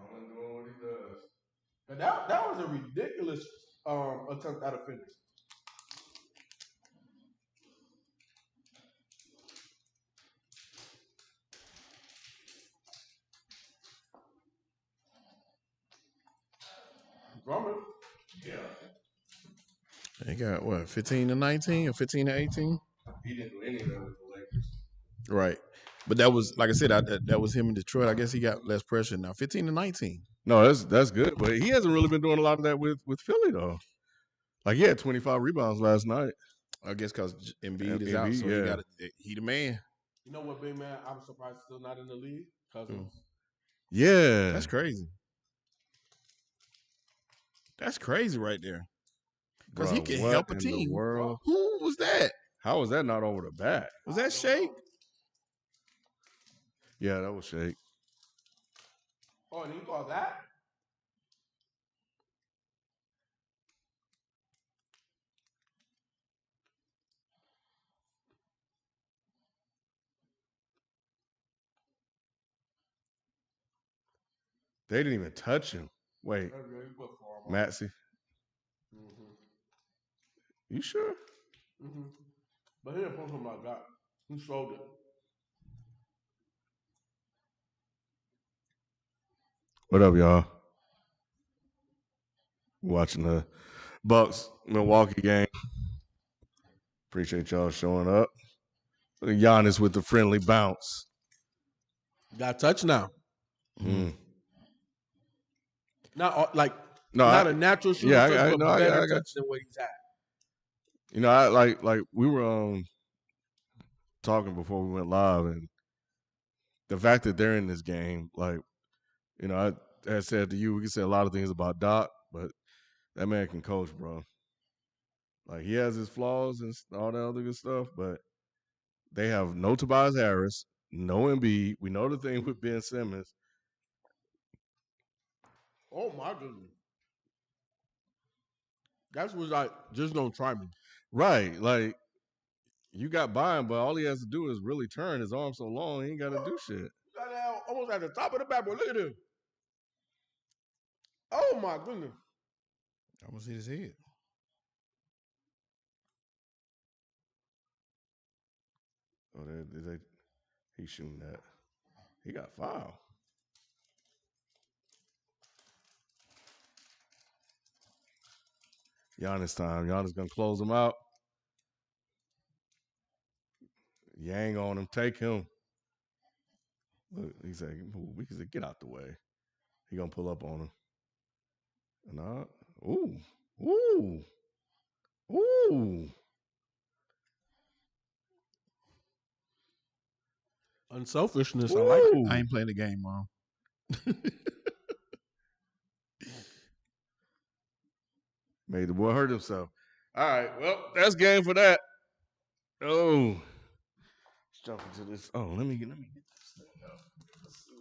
Drummond doing what he does. But that was a ridiculous attempt at a finish. Drummond. Yeah. They got what, 15-19 or 15-18? He didn't do any of that with the Lakers. Right. But that was, like I said, that was him in Detroit. I guess he got less pressure now. 15-19. No, that's good. But he hasn't really been doing a lot of that with Philly, though. Like, he had 25 rebounds last night. I guess because Embiid is Embiid, out, so yeah. he the man. You know what, big man? I'm surprised he's still not in the league. Cousins. Yeah. That's crazy. That's crazy right there. Because he Bruh, can what help a in the team. world? Who was that? How was that not over the back? Was that Shake? Yeah, that was Shake. Oh, and you call that? They didn't even touch him. Wait, Maxey. Mm-hmm. You sure? Mm-hmm. But he didn't pull him like that. He showed it. What up, y'all? Watching the Bucks Milwaukee game. Appreciate y'all showing up. Giannis with the friendly bounce. Got touch now. Mm. Not like No, not a natural shooter, yeah, but better touch than what he's had. You know, I like we were talking before we went live, and the fact that they're in this game, like, you know, I said to you, we can say a lot of things about Doc, but that man can coach, bro. Like, he has his flaws and all that other good stuff, but they have no Tobias Harris, no Embiid. We know the thing with Ben Simmons. Oh my goodness. That's what's like, just don't try me. Right. Like, you got by him, but all he has to do is really turn. His arm so long, he ain't got to do shit. Got that almost at the top of the backboard. Look at him. Oh my goodness. I want to see his head. Oh, he's shooting that. He got fouled. Giannis time. Giannis gonna close him out. Yang on him. Take him. Look, he said, get out the way. He gonna pull up on him. No. Ooh. Ooh. Ooh. Unselfishness. I like it. I ain't playing the game, Mom. Made the boy hurt himself. All right. Well, that's game for that. Oh. Let's jump into this. Oh, let me get this thing up. Let's see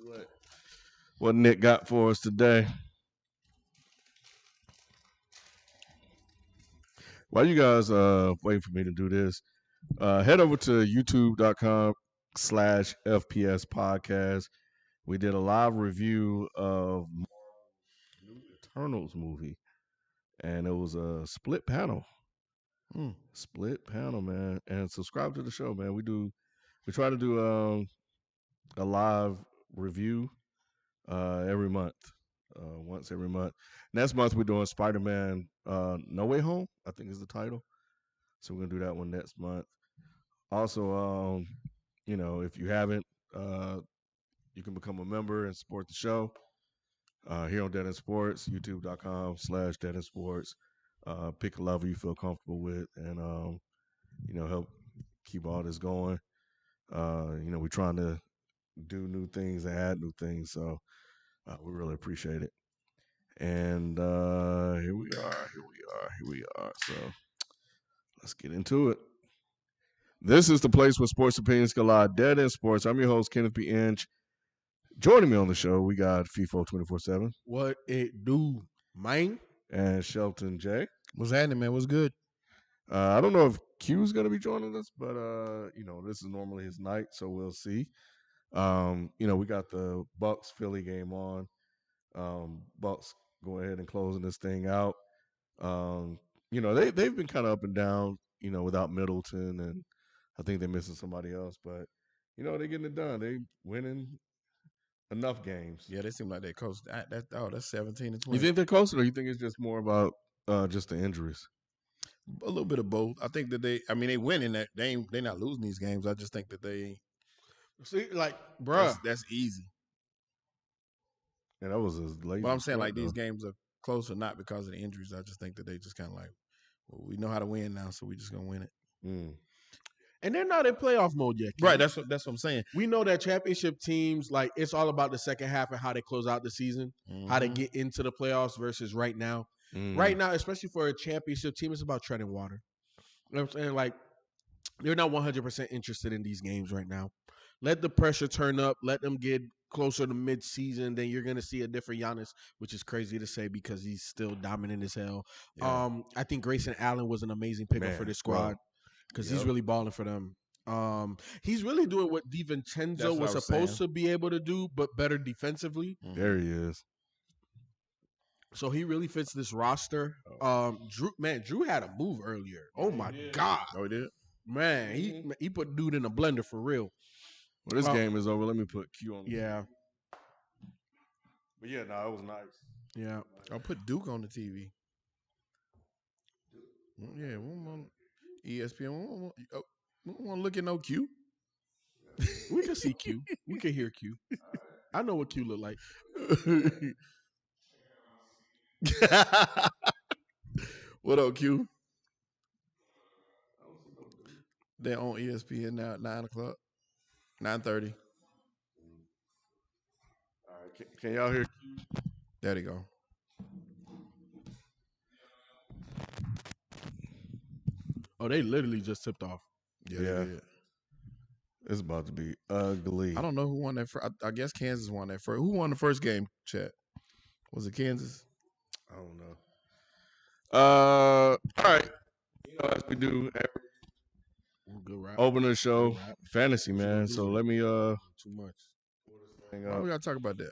what Nick got for us today. While you guys wait for me to do this, head over to youtube.com/FPS podcast. We did a live review of Marvel's new Eternals movie, and it was a split panel. Split panel, man. And subscribe to the show, man. We try to do a live review every month, once every month. Next month we're doing Spider-Man No Way Home, I think is the title. So we're gonna do that one next month. Also, you know, if you haven't, you can become a member and support the show here on Dead End Sports, youtube.com/Dead End Sports. Pick a level you feel comfortable with, and you know, help keep all this going. You know, we're trying to do new things and add new things, so we really appreciate it. And here we are. So let's get into it. This is the place where sports opinions collide. Dead End Sports. I'm your host, Kenneth P. Inch. Joining me on the show, we got FIFO 24/7. What it do, man? And Shelton J. What's happening, man? What's good? I don't know if Q's going to be joining us, but, you know, this is normally his night, so we'll see. You know, we got the Bucks-Philly game on. Bucks go ahead and closing this thing out. They've been kind of up and down, without Middleton, and I think they're missing somebody else, but they're getting it done. They winning enough games. Yeah, they seem like they coached. That's 17 and 20. You think they're closer, or you think it's just more about just the injuries? A little bit of both. I think that they winning that they not losing these games. I just think that they See, like, bruh. that's easy. Yeah, that was as lazy. But I'm saying like these games are closer not because of the injuries. I just think that they just kind of like, well, we know how to win now, so we just gonna win it. And they're not in playoff mode yet. Ken. Right. That's what I'm saying. We know that championship teams, like, it's all about the second half and how they close out the season, how they get into the playoffs versus right now. Right now, especially for a championship team, it's about treading water. You know what I'm saying? Like, they're not 100% interested in these games right now. Let the pressure turn up. Let them get closer to mid-season. Then you're going to see a different Giannis, which is crazy to say because he's still dominant as hell. Yeah. I think Grayson Allen was an amazing pickup for this squad because he's really balling for them. He's really doing what DiVincenzo was supposed to be able to do, but better defensively. There he is. So he really fits this roster. Drew had a move earlier. Oh my God. Oh, he did? Man, he put dude in a blender for real. Well, this game is over. Let me put Q on. Yeah. But yeah, no, it was nice. Yeah. I'll put Duke on the TV. Yeah, we want ESPN. We don't want to look at no Q. We can see Q. We can hear Q. I know what Q look like. What up, Q? They're on ESPN now at 9 o'clock. 9:30. All right, can y'all hear Q? There they go. Oh, they literally just tipped off. Yeah. It's about to be ugly. I don't know who won that first. I guess Kansas won that first. Who won the first game, Chat? Was it Kansas? I don't know. All right. As we do every good rap. opener show, fantasy, man. So let me too much. Why we gotta talk about that?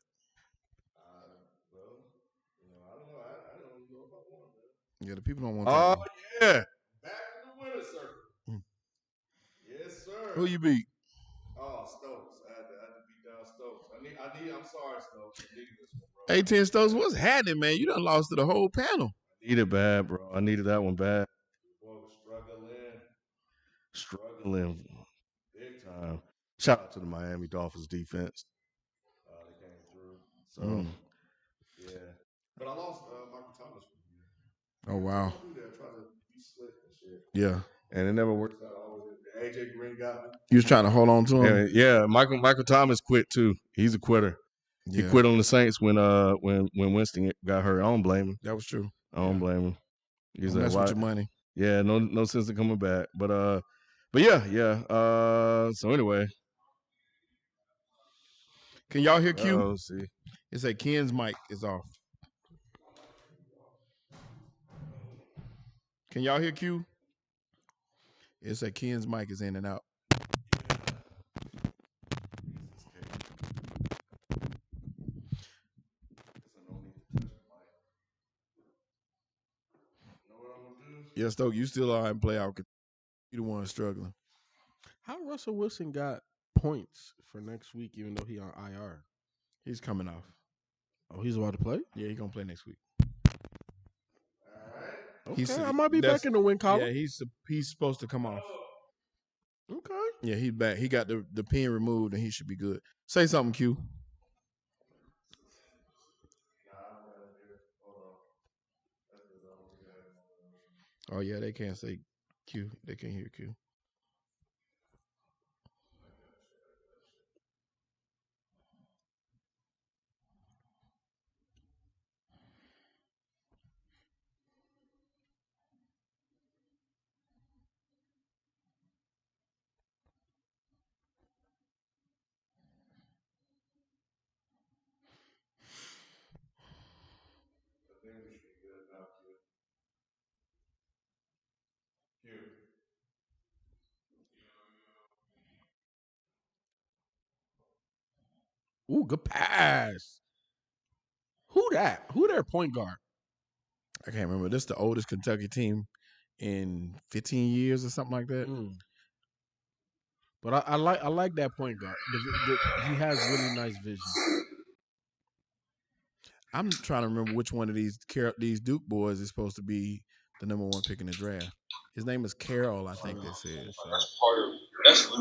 Well, I don't know. I don't know about one. Yeah, the people don't want to talk about it. Yeah. Back in the winner's circle. Yes, sir. Who you beat? Oh, Stokes. I had to beat down Stokes. I'm sorry, Stokes. I needed this one, bro. A10 Stokes, what's happening, man? You done lost to the whole panel. I needed bad, bro. I needed that one bad. Boy, struggling big time. Shout out to the Miami Dolphins defense. They came through. So, yeah. But I lost Michael Thomas. Oh, wow. Try to be slick and shit. Yeah. And it never works out. AJ Green got me. You was trying to hold on to him? And, yeah, Michael Thomas quit too. He's a quitter. Yeah. He quit on the Saints when Winston got hurt. I don't blame him. That was true. I don't blame him. He's like, with your money. Yeah, no sense in coming back. But yeah. So anyway. Can y'all hear Q? Let's see. It's like Ken's mic is off. Can y'all hear Q? It's like Ken's mic is in and out. Yeah, Stoke, you still are in playoff. You the one struggling. How Russell Wilson got points for next week, even though he on IR? He's coming off. Oh, he's about to play? Yeah, he's gonna play next week. All right. Okay, I might be back in the win column. Yeah, he's supposed to come off. Okay. Yeah, he's back. He got the pin removed, and he should be good. Say something, Q. Oh, yeah, they can't say Q. They can't hear Q. Ooh, good pass. Who that? Who their point guard? I can't remember. This is the oldest Kentucky team in 15 years or something like that. But I like that point guard. He has really nice vision. I'm trying to remember which one of these Duke boys is supposed to be the number 1 pick in the draft. His name is Carroll, I think they said. That's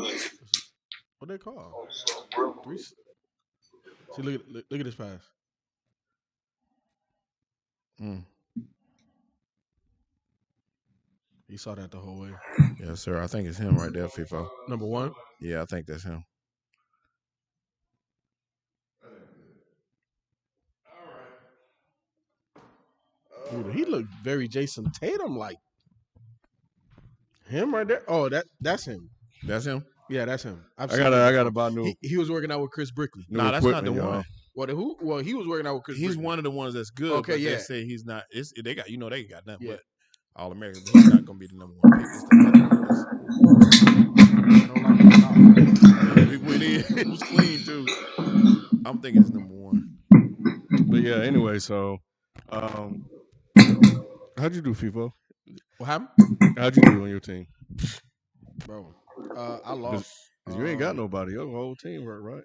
what they call. See, look at this pass. He saw that the whole way. Yes, sir. I think it's him right there, FIFO. Number 1? Yeah, I think that's him. Dude, he looked very Jason Tatum like. Him right there? Oh, that's him. That's him? Yeah, that's him. I got about new. He was working out with Chris Brickley. No, that's not the one. Well, he was working out with Chris. He's Brickley. one of the ones that's good. Okay, but yeah. They say he's not. They got nothing but All American. But he's not going to be the number 1 pick. It's the other one. It was clean too. I'm thinking it's number 1. But yeah, anyway, so how'd you do, FIFO? What happened? How'd you do on your team, bro? I lost. Cause you ain't got nobody. Your whole team hurt, right?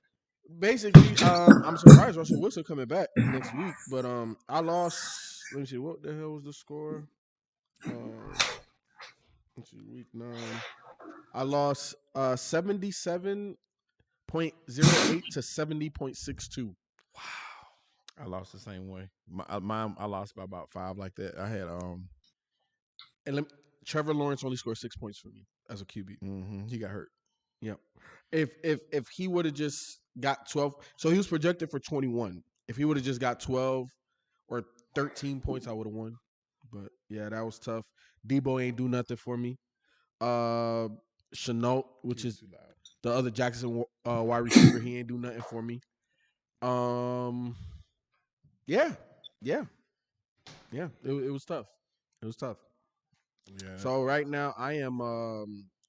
Basically, I'm surprised Russell Wilson coming back next week, but I lost. Let me see, what the hell was the score? Let's see, week 9. I lost 77.08 to 70.62. Wow, I lost the same way. Mine, I lost by about 5 like that. I had and Trevor Lawrence only scored 6 points for me as a QB. Mm-hmm. He got hurt. Yep. If he would have just got 12, so he was projected for 21. If he would have just got 12 or 13 points, I would have won. But yeah, that was tough. Debo ain't do nothing for me. Chenault, which is the other Jackson wide receiver, he ain't do nothing for me. Yeah. It was tough. It was tough. Yeah. So right now I am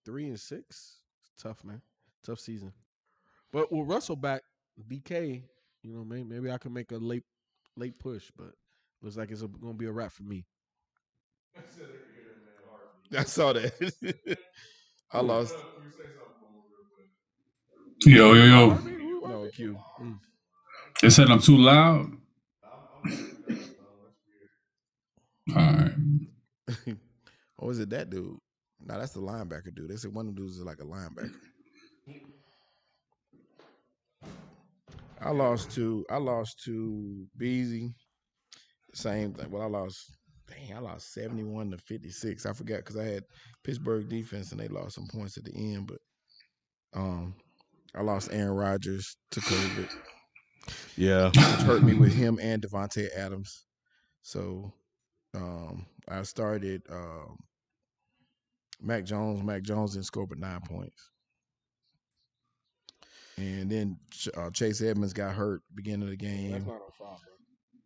3-6. It's tough, man. Tough season. But with Russell back, BK, maybe I can make a late push, but looks like it's gonna be a wrap for me. I saw that. I lost. Yo. No, Q. They said I'm too loud. All right. Or is it that dude? No, that's the linebacker dude. They said one of the dudes is like a linebacker. I lost to Beasley. Same thing. Well, I lost 71 to 56. I forgot because I had Pittsburgh defense and they lost some points at the end. But I lost Aaron Rodgers to COVID. Yeah, which hurt me with him and Devontae Adams. So I started Mac Jones. Mac Jones didn't score but 9 points. And then Chase Edmonds got hurt beginning of the game. That's not no foul, bro.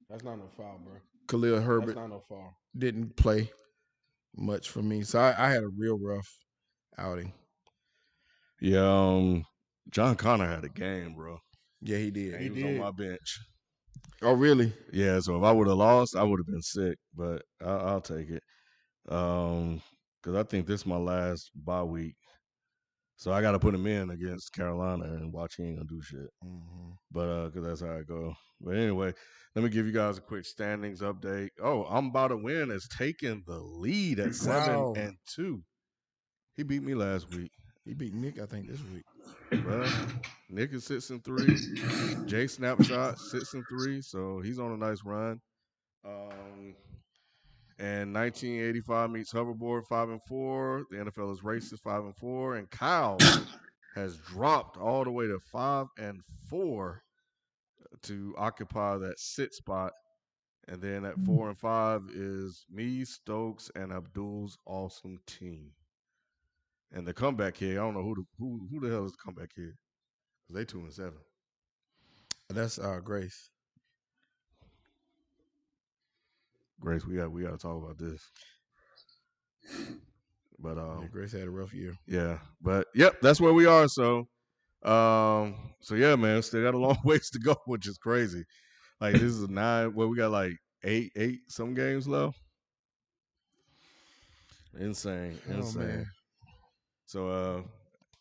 That's not no foul, bro. Khalil Herbert That's not no foul. Didn't play much for me. So I had a real rough outing. Yeah, John Connor had a game, bro. Yeah, he did. And he was on my bench. Oh, really? Yeah, so if I would have lost, I would have been sick, but I'll take it. Because I think this is my last bye week. So I got to put him in against Carolina and watch he ain't going to do shit. Mm-hmm. But because that's how I go. But anyway, let me give you guys a quick standings update. Oh, I'm about to win is taking the lead at 7-2. He beat me last week. He beat Nick, I think, this week. Well, Nick is 6-3. Jay Snapshot 6-3, so he's on a nice run. And 1985 meets Hoverboard 5-4. The NFL is racist 5-4, and Kyle has dropped all the way to 5-4 to occupy that sit spot. And then at 4-5 is me, Stokes, and Abdul's awesome team. And the comeback kid, I don't know who the hell is the comeback kid. They 2-7. That's Grace. Grace, we got to talk about this. But Grace had a rough year. Yeah, but yep, that's where we are. So yeah, man, still got a long ways to go, which is crazy. Like this is a 9. Well, we got like eight some games left. Insane. Man. So,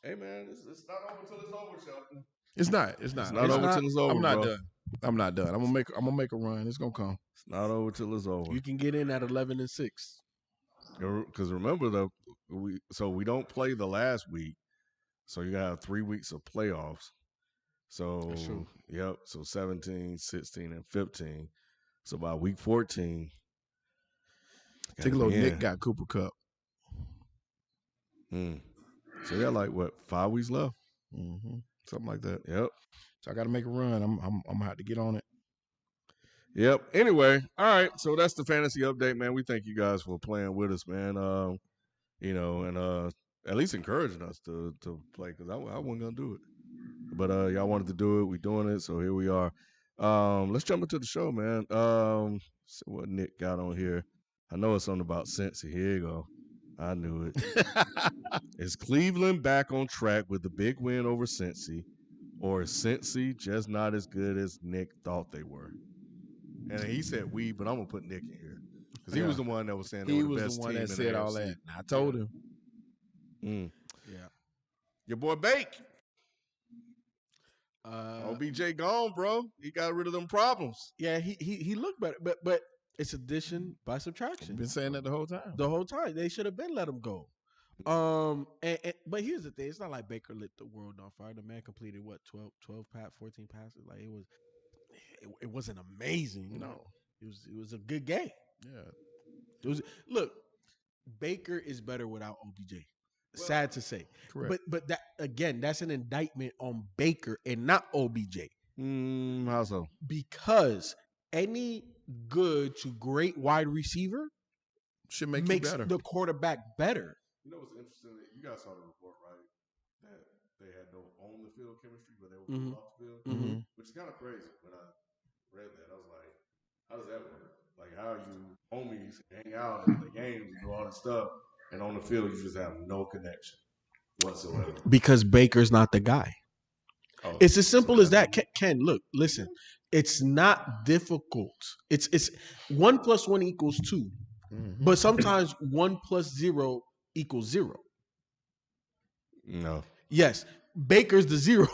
hey man, it's not over till it's over, Shelton. It's not over till it's over. I'm not bro. done. I'm not done. I'm gonna make a run. It's gonna come. It's not over till it's over. You can get in at 11-6. Because remember we don't play the last week, so you got 3 weeks of playoffs. So yep, so 17, 16, and 15. So by week 14, take a little Nick got Cooper Cup. So we got like what 5 weeks left, something like that. Yep. So I got to make a run. I'm gonna have to get on it. Yep. Anyway, all right. So that's the fantasy update, man. We thank you guys for playing with us, man. And at least encouraging us to play because I wasn't gonna do it, but y'all wanted to do it. We doing it, so here we are. Let's jump into the show, man. See what Nick got on here. I know it's something about Cincy. Here you go. I knew it. Is Cleveland back on track with the big win over Cincy, or is Cincy just not as good as Nick thought they were? And he said we, but I'm gonna put Nick in here because he was the one that was saying they were the best team in the AFC. He was the one that said all that. I told him. Yeah. Your boy Bake. OBJ gone, bro. He got rid of them problems. Yeah, he looked better, but it's addition by subtraction. I've been saying that the whole time. The whole time. They should have been let him go. But here's the thing. It's not like Baker lit the world on fire. The man completed 14 passes. Like it wasn't amazing. No. It was a good game. Yeah. Look, Baker is better without OBJ. Sad to say. Correct. But that again, that's an indictment on Baker and not OBJ. How so? Because any good to great wide receiver should make makes you better. The quarterback better. You know what's interesting? You guys saw the report, right? That they had no on the field chemistry, but they were off the field, which is kind of crazy. When I read that, I was like, "How does that work? Like, how are you homies hang out in the games and do all this stuff, and on the field you just have no connection whatsoever?" Because Baker's not the guy. Oh, it's as simple as that. Ken, look, listen. It's not difficult. It's 1 + 1 = 2. But sometimes 1 + 0 = 0. No. Yes. Baker's the 0.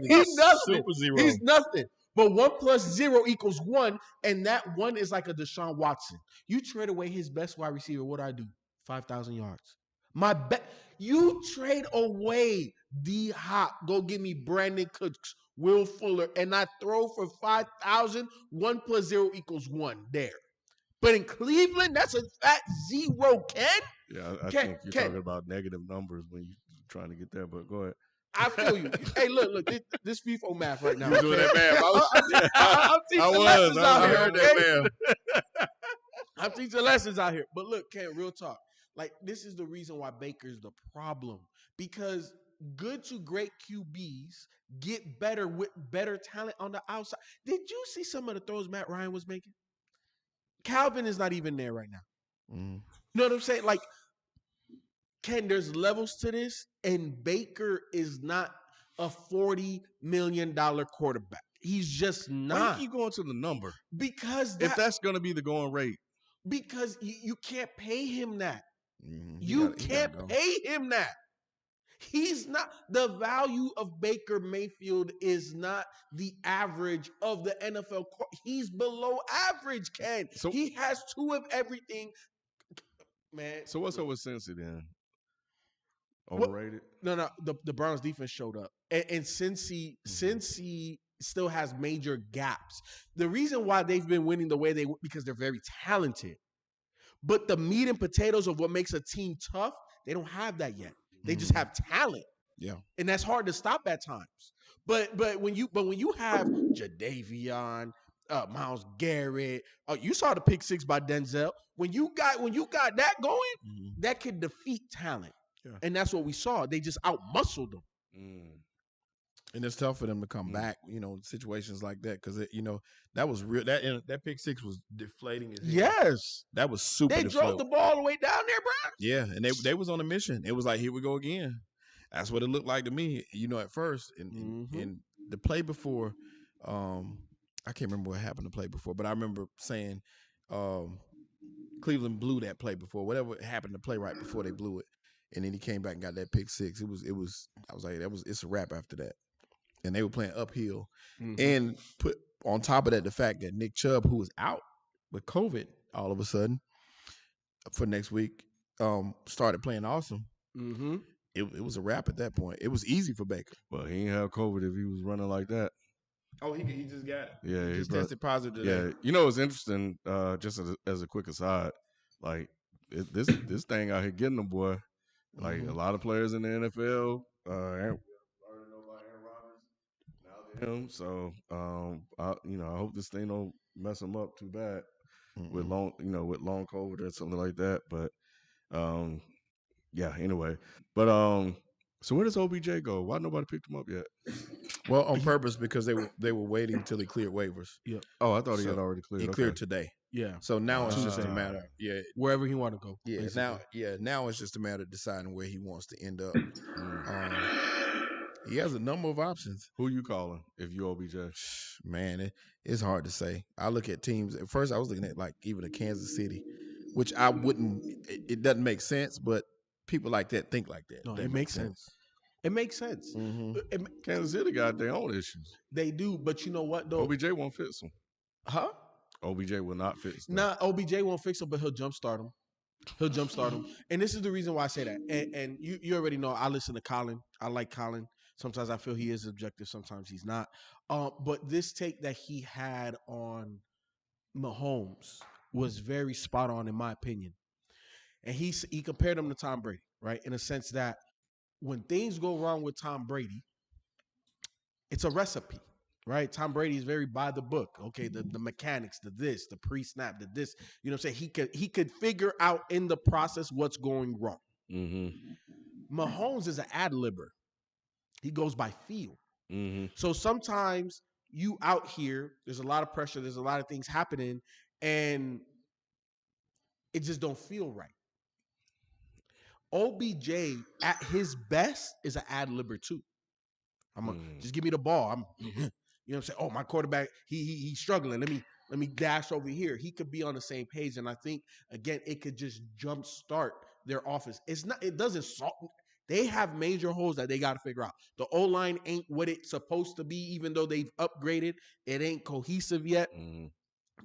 He's nothing. Super zero. He's nothing. But 1 + 0 = 1, and that 1 is like a Deshaun Watson. You trade away his best wide receiver, what do I do? 5,000 yards. You trade away D-Hop. Go get me Brandon Cooks, Will Fuller, and I throw for 5,000. 1 + 0 = 1 there. But in Cleveland, that's a fat 0, Ken. Yeah, I think you're talking about negative numbers when you're trying to get there, but go ahead. I feel you. Hey, look, this FIFO math right now. You're doing that math. I'm teaching lessons out here. I heard that math. I'm teaching lessons out here. But look, Ken, real talk. Like, this is the reason why Baker's the problem. Because good to great QBs get better with better talent on the outside. Did you see some of the throws Matt Ryan was making? Calvin is not even there right now. You know what I'm saying? Like, Ken, there's levels to this, and Baker is not a $40 million quarterback. He's just not. Why do you keep going to the number? Because if that's going to be the going rate. Because you can't pay him that. You can't pay him that. He's not. The value of Baker Mayfield is not the average of the NFL. He's below average, Ken. So he has 2 of everything. Man. So what's up with Cincy then? Overrated? No. The Browns defense showed up. And Cincy still has major gaps. The reason why they've been winning the way they because they're very talented. But the meat and potatoes of what makes a team tough, they don't have that yet. They just have talent. Yeah. And that's hard to stop at times. But when you have Jadeveon, Myles Garrett, you saw the pick 6 by Denzel. When you got that going, that could defeat talent. Yeah. And that's what we saw. They just out-muscled them. And it's tough for them to come back, situations like that, because that was real. That pick 6 was deflating his head. Yes, that was super. They drove the ball all the way down there, bro. Yeah, and they was on a mission. It was like, here we go again. That's what it looked like to me. At first, in the play before I can't remember what happened to play before, but I remember saying Cleveland blew that play before. Whatever happened to play right before they blew it, and then he came back and got that pick six. It was. I was like, it's a wrap after that. And they were playing uphill, and put on top of that the fact that Nick Chubb, who was out with COVID, all of a sudden for next week, started playing awesome. Mm-hmm. It was a wrap at that point. It was easy for Baker. Well, he ain't have COVID if he was running like that. Oh, he just got it. Yeah, he just tested positive today. Yeah, you know it's interesting. Just as a quick aside, like this thing out here getting them, boy. Like a lot of players in the NFL, already know about Aaron Rodgers. Now they're him. So I hope this thing don't mess him up too bad with long COVID or something like that. But yeah. Anyway, but so where does OBJ go? Why nobody picked him up yet? Well, on purpose because they were waiting until he cleared waivers. Yeah. Oh, I thought he had already cleared. He cleared today. Yeah. So now it's just a matter. Yeah. Wherever he want to go. Yeah. Basically. Now it's just a matter of deciding where he wants to end up. He has a number of options. Who you calling if you OBJ? Man, it's hard to say. I look at teams. At first, I was looking at like even a Kansas City, which I wouldn't. It doesn't make sense, but people like that think like that. No, it makes sense. It makes sense. Kansas City got their own issues. They do, but you know what though? OBJ won't fix them. Huh? OBJ will not fix them. Nah, OBJ won't fix them, but he'll jumpstart them. And this is the reason why I say that. And you already know I listen to Colin. I like Colin. Sometimes I feel he is objective. Sometimes he's not. But this take that he had on Mahomes was very spot on in my opinion. And he compared him to Tom Brady, right? In a sense that when things go wrong with Tom Brady, it's a recipe, right? Tom Brady is very by the book. Okay, the mechanics, the this, the pre-snap, the this. You know what I'm saying? He could figure out in the process what's going wrong. Mahomes is an ad-libber. He goes by feel. So sometimes you out here, there's a lot of pressure, there's a lot of things happening, and it just don't feel right. OBJ at his best is an ad-libber too. Just give me the ball. You know what I'm saying? Oh, my quarterback, he's struggling. Let me dash over here. He could be on the same page, and I think again it could just jumpstart their offense. It doesn't solve. They have major holes that they got to figure out. The O-line ain't what it's supposed to be, even though they've upgraded. It ain't cohesive yet.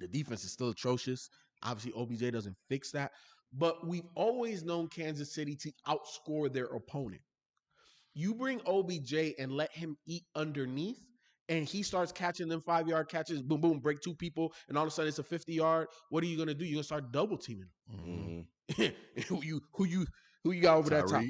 The defense is still atrocious. Obviously, OBJ doesn't fix that. But we've always known Kansas City to outscore their opponent. You bring OBJ and let him eat underneath, and he starts catching them 5-yard catches, boom, boom, break two people, and all of a sudden it's a 50-yard. What are you going to do? You're going to start double teaming him. Who you got over that top?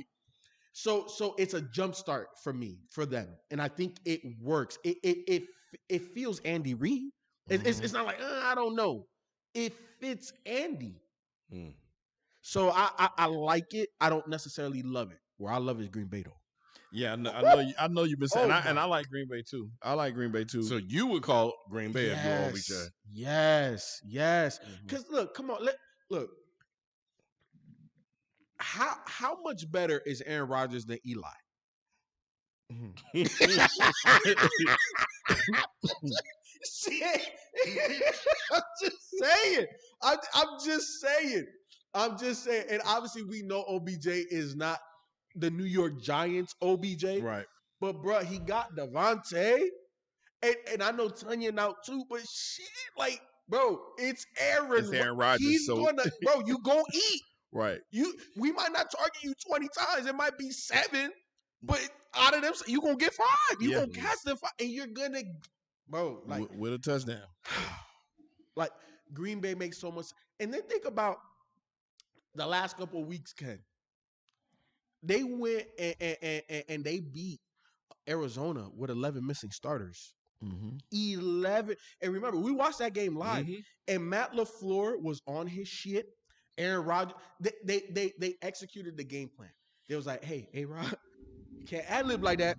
So it's a jump start for them, and I think it works. It feels Andy Reid. It's not like I don't know. It fits Andy. So I like it. I don't necessarily love it. Where I love it is Green Bay though. Yeah, I know you've been saying, and I like Green Bay too. So you would call Green Bay if you're OBJ? Yes. Because look, come on, look. How much better is Aaron Rodgers than Eli? I'm just saying. And obviously we know OBJ is not the New York Giants OBJ. Right. But bro, he got Devontae. And I know Tanya out too, but shit, like, bro, it's Aaron. It's Aaron Rodgers. He's gonna, bro, you gonna eat. Right. We might not target you 20 times. It might be 7, but out of them, you gonna get 5. You gonna catch them 5, and you're gonna, bro, like with a touchdown. Like Green Bay makes so much. And then think about the last couple of weeks, Ken. They went and they beat Arizona with 11 missing starters. 11. And remember, we watched that game live, and Matt LaFleur was on his shit. Aaron Rodgers, they executed the game plan. They was like, hey, Rod, you can't ad-lib like that.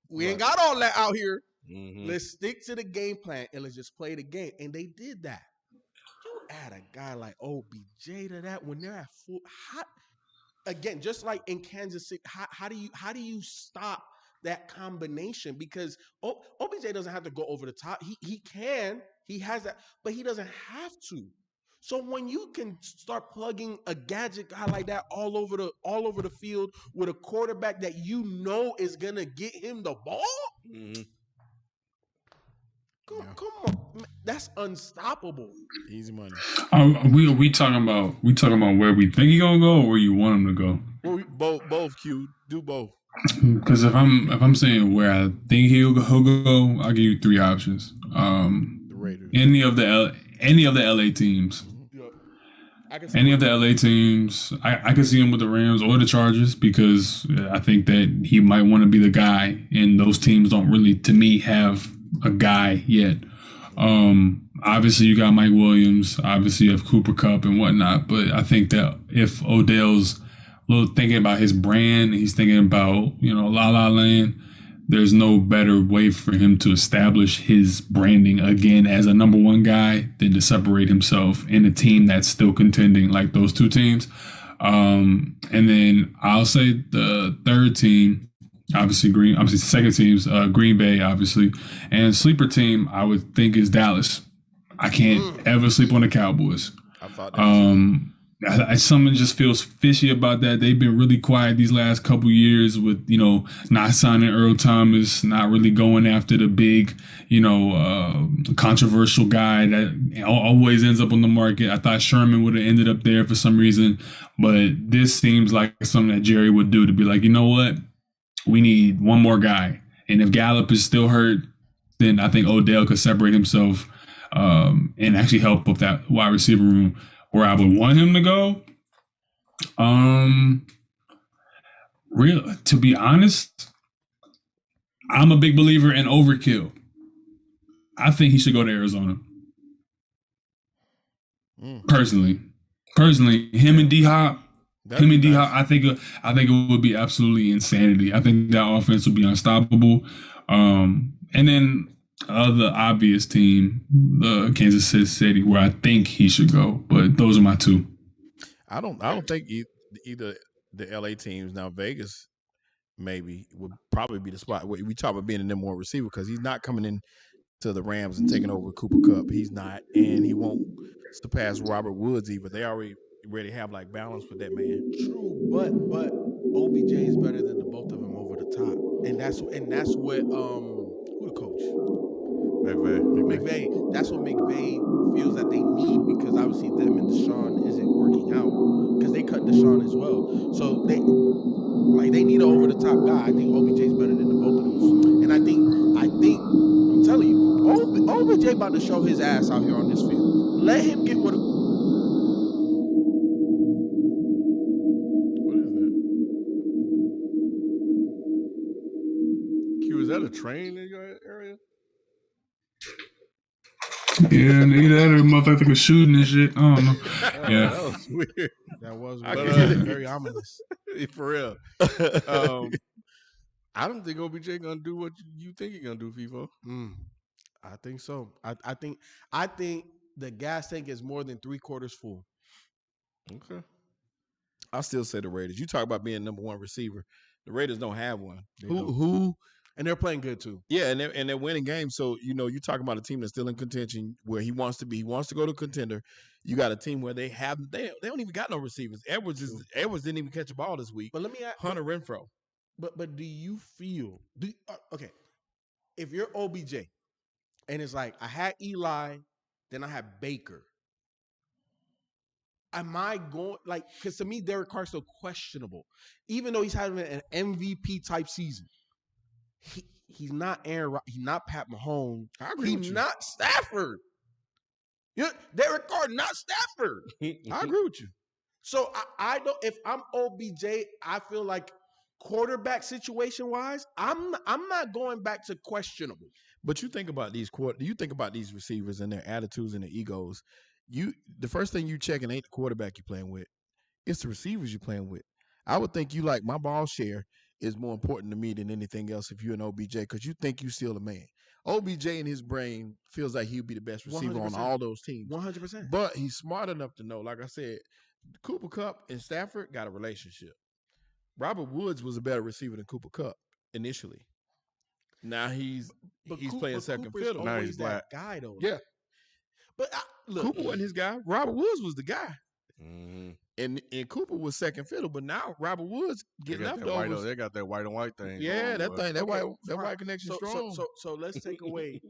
We ain't got all that out here. Let's stick to the game plan and let's just play the game. And they did that. You add a guy like OBJ to that when they're at full. Again, just like in Kansas City, how do you stop that combination because OBJ doesn't have to go over the top. He can. He has that, but he doesn't have to. So when you can start plugging a gadget guy like that all over the field with a quarterback that you know is gonna get him the ball, come on, that's unstoppable. Easy money. We talking about where we think he gonna go or where you want him to go? Well, both. Q, do both. Because if I'm saying where I think he'll go, I'll give you three options. The Raiders. Any of the LA teams. Any of the LA teams, I could see him with the Rams or the Chargers because I think that he might want to be the guy, and those teams don't really, to me, have a guy yet. Obviously, you got Mike Williams. Obviously, you have Cooper Kupp and whatnot. But I think that if Odell's thinking about his brand, he's thinking about La La Land. There's no better way for him to establish his branding again as a number one guy than to separate himself in a team that's still contending like those two teams. And then I'll say the third team, obviously the second team's Green Bay, obviously. And sleeper team, I would think is Dallas. I can't ever sleep on the Cowboys. I thought that something just feels fishy about that. They've been really quiet these last couple years with, not signing Earl Thomas, not really going after the big, controversial guy that always ends up on the market. I thought Sherman would have ended up there for some reason, but this seems like something that Jerry would do to be like, you know what? We need one more guy. And if Gallup is still hurt, then I think Odell could separate himself and actually help with that wide receiver room. Where I would want him to go, to be honest, I'm a big believer in overkill. I think he should go to Arizona. Personally, him and D-Hop, I think it would be absolutely insanity. I think that offense would be unstoppable. And then the obvious team, the Kansas City, where I think he should go. But those are my two. I don't think either the LA teams. Now Vegas maybe would probably be the spot where we talk about being a number one receiver because he's not coming in to the Rams and taking over Cooper Kupp. He's not, and he won't surpass Robert Woods either. They already have like balance with that man. True, but OBJ is better than the both of them over the top, and that's what who the coach. McVay. That's what McVay feels that they need because obviously them and Deshaun isn't working out because they cut Deshaun as well. So they need an over the top guy. I think OBJ is better than the both of them. And I think I'm telling you, OBJ about to show his ass out here on this field. Let him get what is that? Q, is that a train in your area? Yeah, nigga, that motherfucker was shooting and shit. I don't know. Yeah, that was weird. That was very ominous. For real. I don't think OBJ gonna do what you think he's gonna do, FIFO. I think so. I think the gas tank is more than 3/4 full. Okay. I still say the Raiders. You talk about being number one receiver. The Raiders don't have one. Who? And they're playing good too. Yeah, and they're winning games. So you talk about a team that's still in contention where he wants to be. He wants to go to contender. You got a team where they don't even got no receivers. Edwards didn't even catch a ball this week. But let me ask Hunter Renfrow. But do you feel okay? If you're OBJ, and it's like I had Eli, then I had Baker. Am I going because to me Derek Carr's still questionable, even though he's having an MVP type season. He's not Aaron. He's not Pat Mahomes. He's not Stafford. Derek Carr, not Stafford. I agree with you. So I don't. If I'm OBJ, I feel like quarterback situation wise, I'm not going back to questionable. But you think about these receivers and their attitudes and their egos. The first thing you checking ain't the quarterback you're playing with. It's the receivers you're playing with. I would think you like my ball share is more important to me than anything else if you're an OBJ because you think you still a man. OBJ in his brain feels like he'll be the best receiver 100%. on all those teams. 100%. But he's smart enough to know, like I said, Cooper Kupp and Stafford got a relationship. Robert Woods was a better receiver than Cooper Kupp initially. Now he's playing second Cooper's fiddle. Now always he's that guy though. Yeah. But look, Cooper wasn't his guy. Robert Woods was the guy. Mm-hmm. And Cooper was second fiddle, but now Robert Woods get leftovers. They got that white and white thing. Yeah, that thing, that okay, white connection strong. So let's take away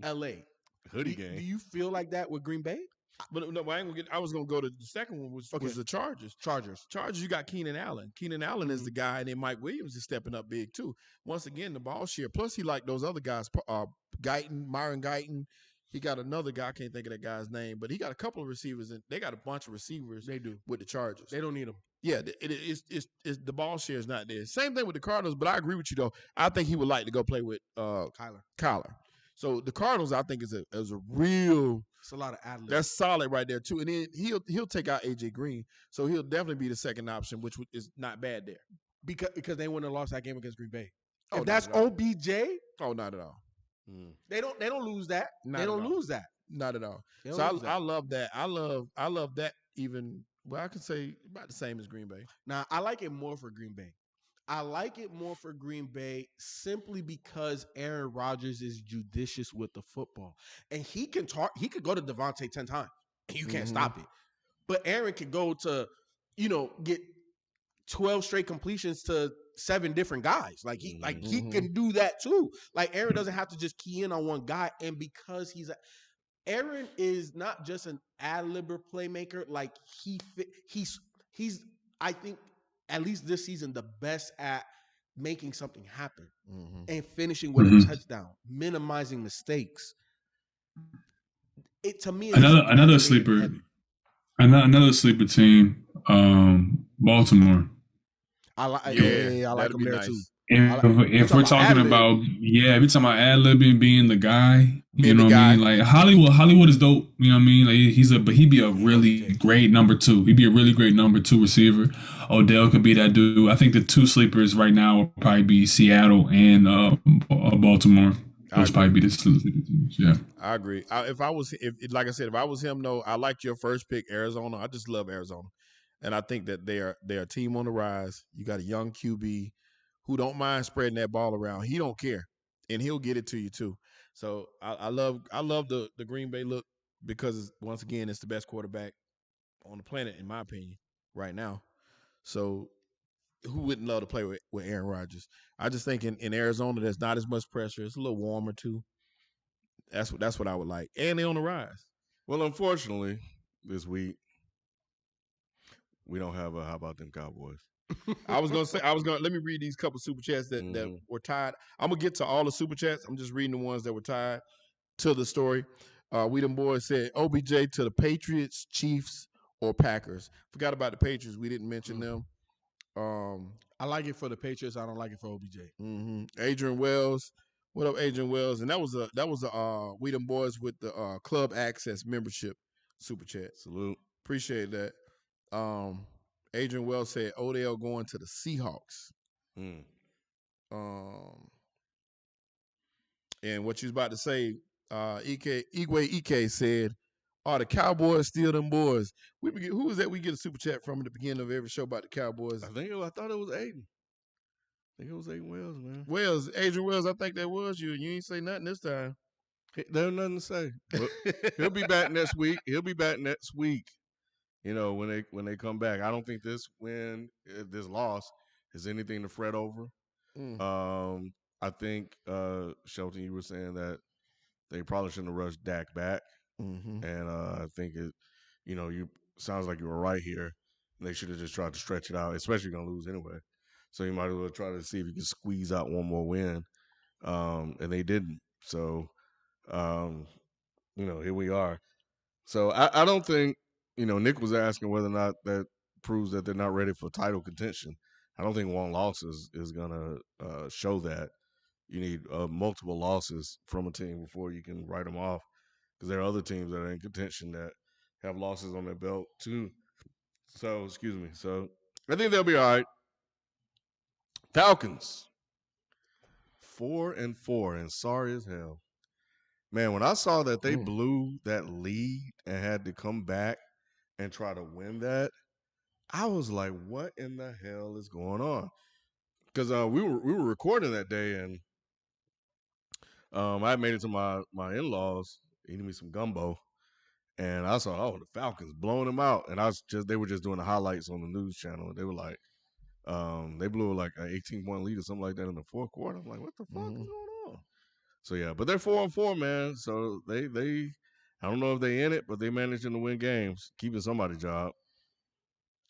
L.A. Hoodie do, game. do you feel like that with Green Bay? But no, I was gonna go to the second one, was the Chargers. Chargers, you got Keenan Allen. Keenan Allen is the guy, and then Mike Williams is stepping up big too. Once again, the ball share. Plus, he like those other guys, Myron Guyton. He got another guy. I can't think of that guy's name, but he got a couple of receivers, and they got a bunch of receivers. They do with the Chargers. They don't need them. Yeah, it's the ball share is not there. Same thing with the Cardinals, but I agree with you though. I think he would like to go play with Kyler. So the Cardinals, I think, is a real. It's a lot of ad libs. That's solid right there too, and then he'll take out AJ Green, so he'll definitely be the second option, which is not bad there. Because they wouldn't have lost that game against Green Bay. Oh, if that's OBJ, not at all. They don't lose that. Not they don't lose that. Not at all. So I love that. I love that even. Well, I could say about the same as Green Bay. Now I like it more for Green Bay. I like it more for Green Bay simply because Aaron Rodgers is judicious with the football. And he can talk, he could go to Devontae 10 times and you can't stop it. But Aaron could go to, get 12 straight completions to 7 different guys. Like he can do that too. Like Aaron doesn't have to just key in on one guy. And because Aaron is not just an ad-libber playmaker, like he's I think at least this season, the best at making something happen and finishing with a touchdown, minimizing mistakes. To me, another sleeper team, Baltimore. I like them there nice. too. If we're talking about ad-libbing, being the guy, you know what I mean? Like Hollywood is dope, you know what I mean? Like but he'd be a really great number 2. He'd be a really great number 2 receiver. Odell could be that dude. I think the 2 sleepers right now will probably be Seattle and Baltimore. Those probably be the sleeper teams. Yeah, I agree. Like I said, if I was him, though, I liked your first pick, Arizona. I just love Arizona, and I think that they're a team on the rise. You got a young QB who don't mind spreading that ball around. He don't care, and he'll get it to you too. So I love the Green Bay look because once again it's the best quarterback on the planet in my opinion right now. So who wouldn't love to play with Aaron Rodgers? I just think in Arizona there's not as much pressure. It's a little warmer too. That's what I would like, and they're on the rise. Well, unfortunately, this week we don't have a how about them Cowboys. let me read these couple super chats that were tied. I'm gonna get to all the super chats. I'm just reading the ones that were tied to the story. We them boys said OBJ to the Patriots, Chiefs, or Packers. Forgot about the Patriots. We didn't mention them. I like it for the Patriots. I don't like it for OBJ. Adrian Wells. What up, Adrian Wells? And that was a we them boys with the club access membership super chat. Salute. Appreciate that. Adrian Wells said Odell going to the Seahawks. And what you was about to say, Igwe Ike said, "Are the Cowboys still them boys?" Who was that we get a super chat from at the beginning of every show about the Cowboys? I thought it was Aiden. I think it was Aiden Wells, man. Adrian Wells, I think that was you. You ain't say nothing this time. There's nothing to say. He'll be back next week. When they come back. I don't think this loss is anything to fret over. I think Shelton, you were saying that they probably shouldn't have rushed Dak back, and I think you sounds like you were right here. They should have just tried to stretch it out, especially going to lose anyway. So you might as well try to see if you can squeeze out one more win, and they didn't. So, here we are. So I don't think. Nick was asking whether or not that proves that they're not ready for title contention. I don't think one loss is going to show that. You need multiple losses from a team before you can write them off, because there are other teams that are in contention that have losses on their belt too. So, excuse me. So, I think they'll be all right. Falcons, 4-4, and sorry as hell. Man, when I saw that they blew that lead and had to come back and try to win that, I was like, what in the hell is going on? Because we were recording that day, and I made it to my in-laws eating me some gumbo, and I saw the Falcons blowing them out, and they were just doing the highlights on the news channel, and they were like, they blew like an 18-point lead or something like that in the fourth quarter. I'm like, what the fuck is going on? So yeah, but they're 4-4, man. So they I don't know if they in it, but they managing to win games, keeping somebody's job.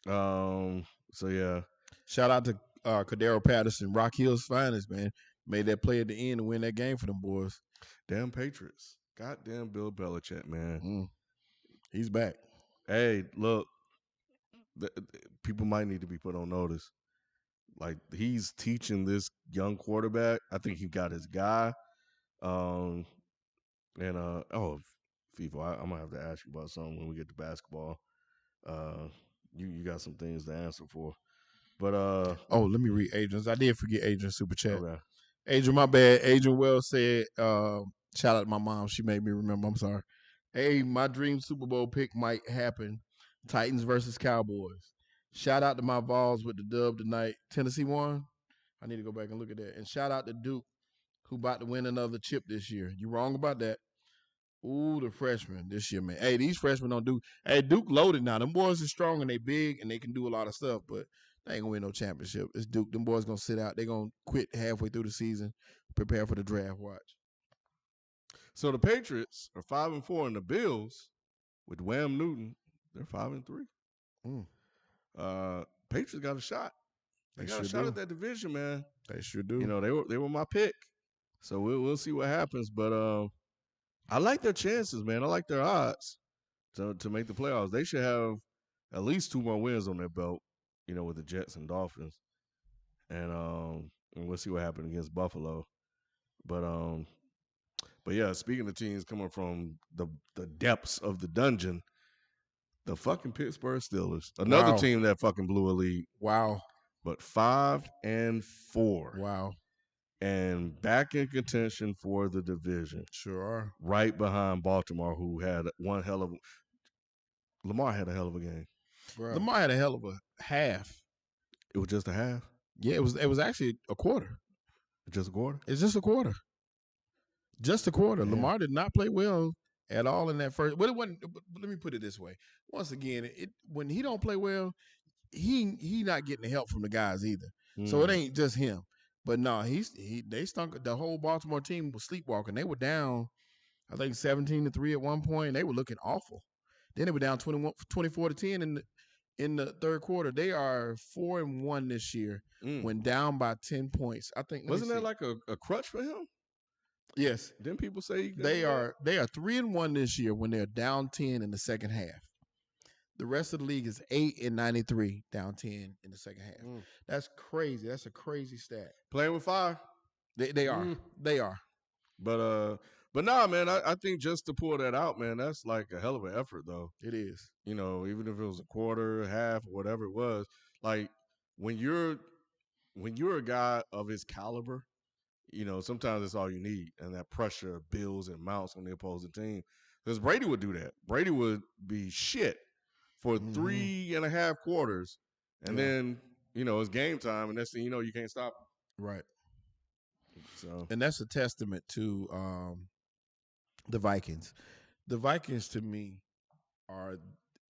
So yeah. Shout out to Cordero Patterson, Rock Hill's finest, man. Made that play at the end and win that game for them boys. Damn Patriots. Goddamn Bill Belichick, man. He's back. Hey, look, people might need to be put on notice. Like, he's teaching this young quarterback. I think he got his guy. FIFO, I'm gonna have to ask you about something when we get to basketball. You got some things to answer for. But let me read Adrian's. I did forget Adrian's super chat. Okay. Adrian, my bad. Adrian Wells said, shout out to my mom. She made me remember. I'm sorry. Hey, my dream Super Bowl pick might happen. Titans versus Cowboys. Shout out to my Vols with the dub tonight. Tennessee won. I need to go back and look at that. And shout out to Duke, who about to win another chip this year. You wrong about that. Ooh, the freshmen this year, man. Hey, these freshmen don't do. Hey, Duke loaded now. Them boys are strong and they big and they can do a lot of stuff, but they ain't gonna win no championship. It's Duke. Them boys gonna sit out. They gonna quit halfway through the season, prepare for the draft. Watch. So the Patriots are 5-4, and the Bills with Wham Newton, they're 5-3. Patriots got a shot. They got a shot at that division, man. They sure do. You know, they were my pick. So we'll see what happens. But I like their chances, man. I like their odds to make the playoffs. They should have at least 2 more wins on their belt, you know, with the Jets and Dolphins. And we'll see what happens against Buffalo. But yeah, speaking of teams coming from the depths of the dungeon, the fucking Pittsburgh Steelers, another team that fucking blew a lead. Wow. But 5-4. Wow. And back in contention for the division. Sure are. Right behind Baltimore, who had one hell of Lamar had a hell of a game. Bro. Lamar had a hell of a half. It was just a half? Yeah, it was actually a quarter. Just a quarter? It's just a quarter. Just a quarter. Yeah. Lamar did not play well at all in that first. But it wasn't. Let me put it this way. Once again, when he don't play well, he not getting the help from the guys either. So it ain't just him. But no, they stunk. The whole Baltimore team was sleepwalking. They were down, I think 17-3 at one point. They were looking awful. Then they were down 24-10 in the third quarter. They are 4-1 this year. When down by 10 points. I think. Wasn't that like a crutch for him? Yes. Didn't people say they are 3-1 this year when they're down 10 in the second half. The rest of the league is 8-93, down 10 in the second half. That's crazy. That's a crazy stat. Playing with fire. They are. They are. But nah, man, I think just to pull that out, man, that's like a hell of an effort, though. It is. You know, even if it was a quarter, half, or whatever it was, like when you're a guy of his caliber, you know, sometimes it's all you need, and that pressure builds and mounts on the opposing team. Because Brady would do that. Brady would be shit for 3.5 quarters, and then, you know, it's game time, and next thing you know, you can't stop him. Right. So, and that's a testament to the Vikings. The Vikings, to me, are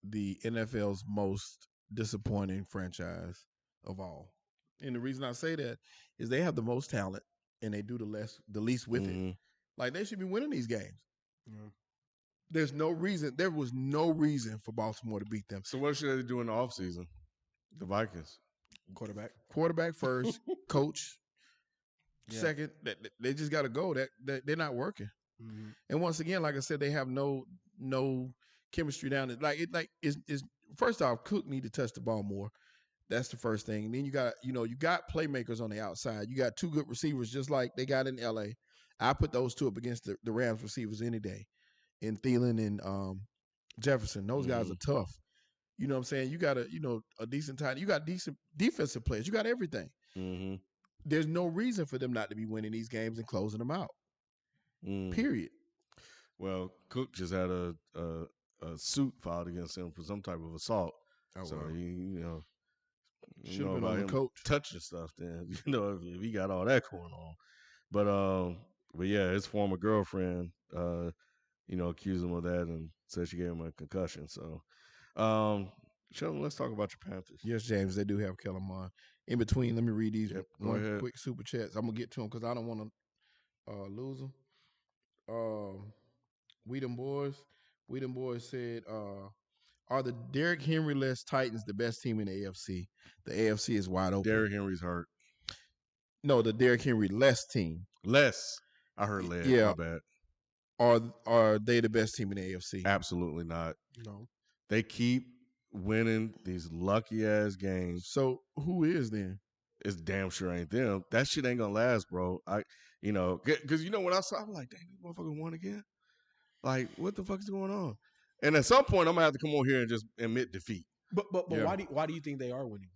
the NFL's most disappointing franchise of all. And the reason I say that is they have the most talent, and they do the least with it. Like, they should be winning these games. Yeah. There was no reason for Baltimore to beat them. So what should they do in the offseason? The Vikings. Quarterback first, coach second. They just got to go. They're not working. And once again, like I said, they have no chemistry down it. Is first off, Cook need to touch the ball more. That's the first thing. And then you got playmakers on the outside. You got 2 good receivers just like they got in LA. I put those 2 up against the Rams receivers any day. In Thielen and Jefferson. Those guys are tough. You know what I'm saying? You got a decent time. You got decent defensive players. You got everything. There's no reason for them not to be winning these games and closing them out. Period. Well, Cook just had a suit filed against him for some type of assault. So he, should have been on the coach touching stuff. Then if he got all that going on, but But yeah, his former girlfriend, accused him of that and said she gave him a concussion. So, Sheldon, let's talk about your Panthers. Yes, James, they do have Kellen Mond. In between, let me read these go ahead. quick super chats. I'm gonna get to them because I don't want to lose them. We them boys said, are the Derrick Henry-less Titans the best team in the AFC? The AFC is wide open. Derrick Henry's hurt. No, the Derrick Henry-less team. Less. I heard less. Yeah. My bad. Are they the best team in the AFC? Absolutely not. No. They keep winning these lucky-ass games. So who is then? It's damn sure ain't them. That shit ain't gonna last, bro. Because when I saw, I'm like, dang, these motherfuckers won again. Like, what the fuck is going on? And at some point, I'm gonna have to come on here and just admit defeat. But why do you think they are winning?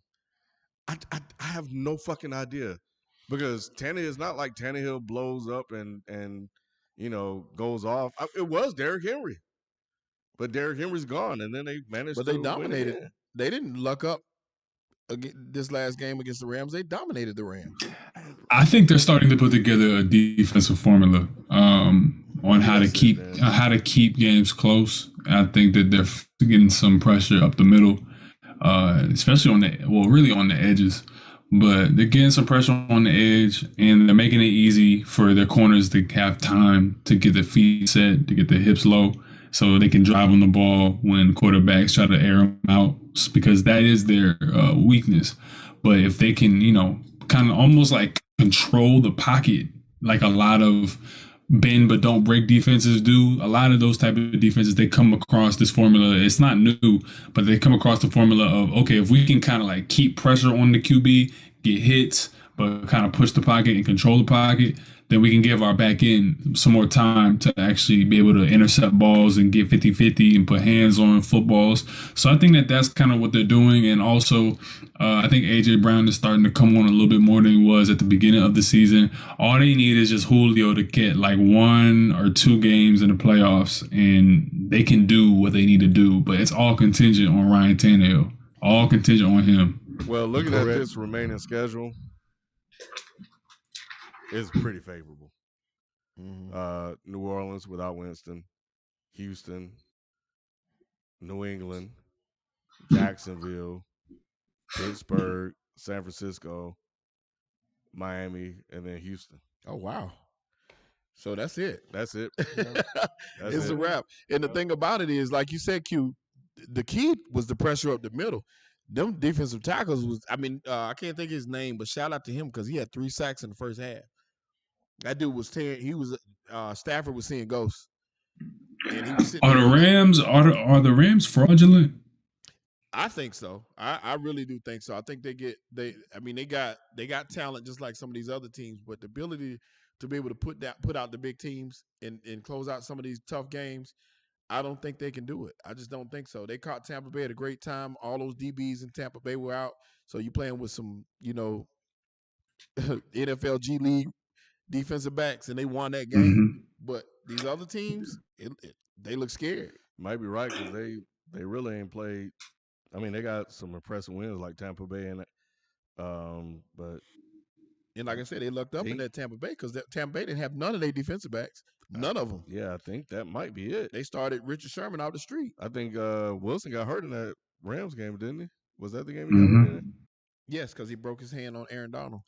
I have no fucking idea, because Tannehill is not like Tannehill blows up and goes off. It was Derrick Henry, but Derrick Henry's gone, and then they managed. But they dominated. They didn't luck up this last game against the Rams. They dominated the Rams. I think they're starting to put together a defensive formula on how to keep games close. I think that they're getting some pressure up the middle, especially on the edges. But they're getting some pressure on the edge, and they're making it easy for their corners to have time to get their feet set, to get their hips low, so they can drive on the ball when quarterbacks try to air them out, because that is their weakness. But if they can, kind of almost like control the pocket, like a lot of bend but don't break defenses do. A lot of those type of defenses, they come across this formula. It's not new, but they come across the formula of, okay, if we can kind of like keep pressure on the QB, get hits, but kind of push the pocket and control the pocket, then we can give our back end some more time to actually be able to intercept balls and get 50-50 and put hands on footballs. So I think that that's kind of what they're doing. And also, I think A.J. Brown is starting to come on a little bit more than he was at the beginning of the season. All they need is just Julio to get like 1 or 2 games in the playoffs, and they can do what they need to do. But it's all contingent on Ryan Tannehill. All contingent on him. Well, looking at this remaining schedule, it's pretty favorable. Mm-hmm. New Orleans without Winston, Houston, New England, Jacksonville, Pittsburgh, San Francisco, Miami, and then Houston. Oh, wow. So that's it. That's it. It's a wrap. And the thing about it is, like you said, Q, the key was the pressure up the middle. Them defensive tackles was, I can't think of his name, but shout out to him because he had 3 sacks in the first half. That dude was Stafford was seeing ghosts. And he was are the Rams fraudulent? I think so. I really do think so. I think they got talent just like some of these other teams, but the ability to be able to put out the big teams and close out some of these tough games, I don't think they can do it. I just don't think so. They caught Tampa Bay at a great time. All those DBs in Tampa Bay were out. So you're playing with some, NFL G League defensive backs, and they won that game. Mm-hmm. But these other teams, they look scared. Might be right, because they really ain't played. They got some impressive wins like Tampa Bay, but like I said, they lucked up in that Tampa Bay because Tampa Bay didn't have none of their defensive backs. None of them. Yeah, I think that might be it. They started Richard Sherman out the street. I think Wilson got hurt in that Rams game, didn't he? Was that the game he got hurt in? Yes, because he broke his hand on Aaron Donald.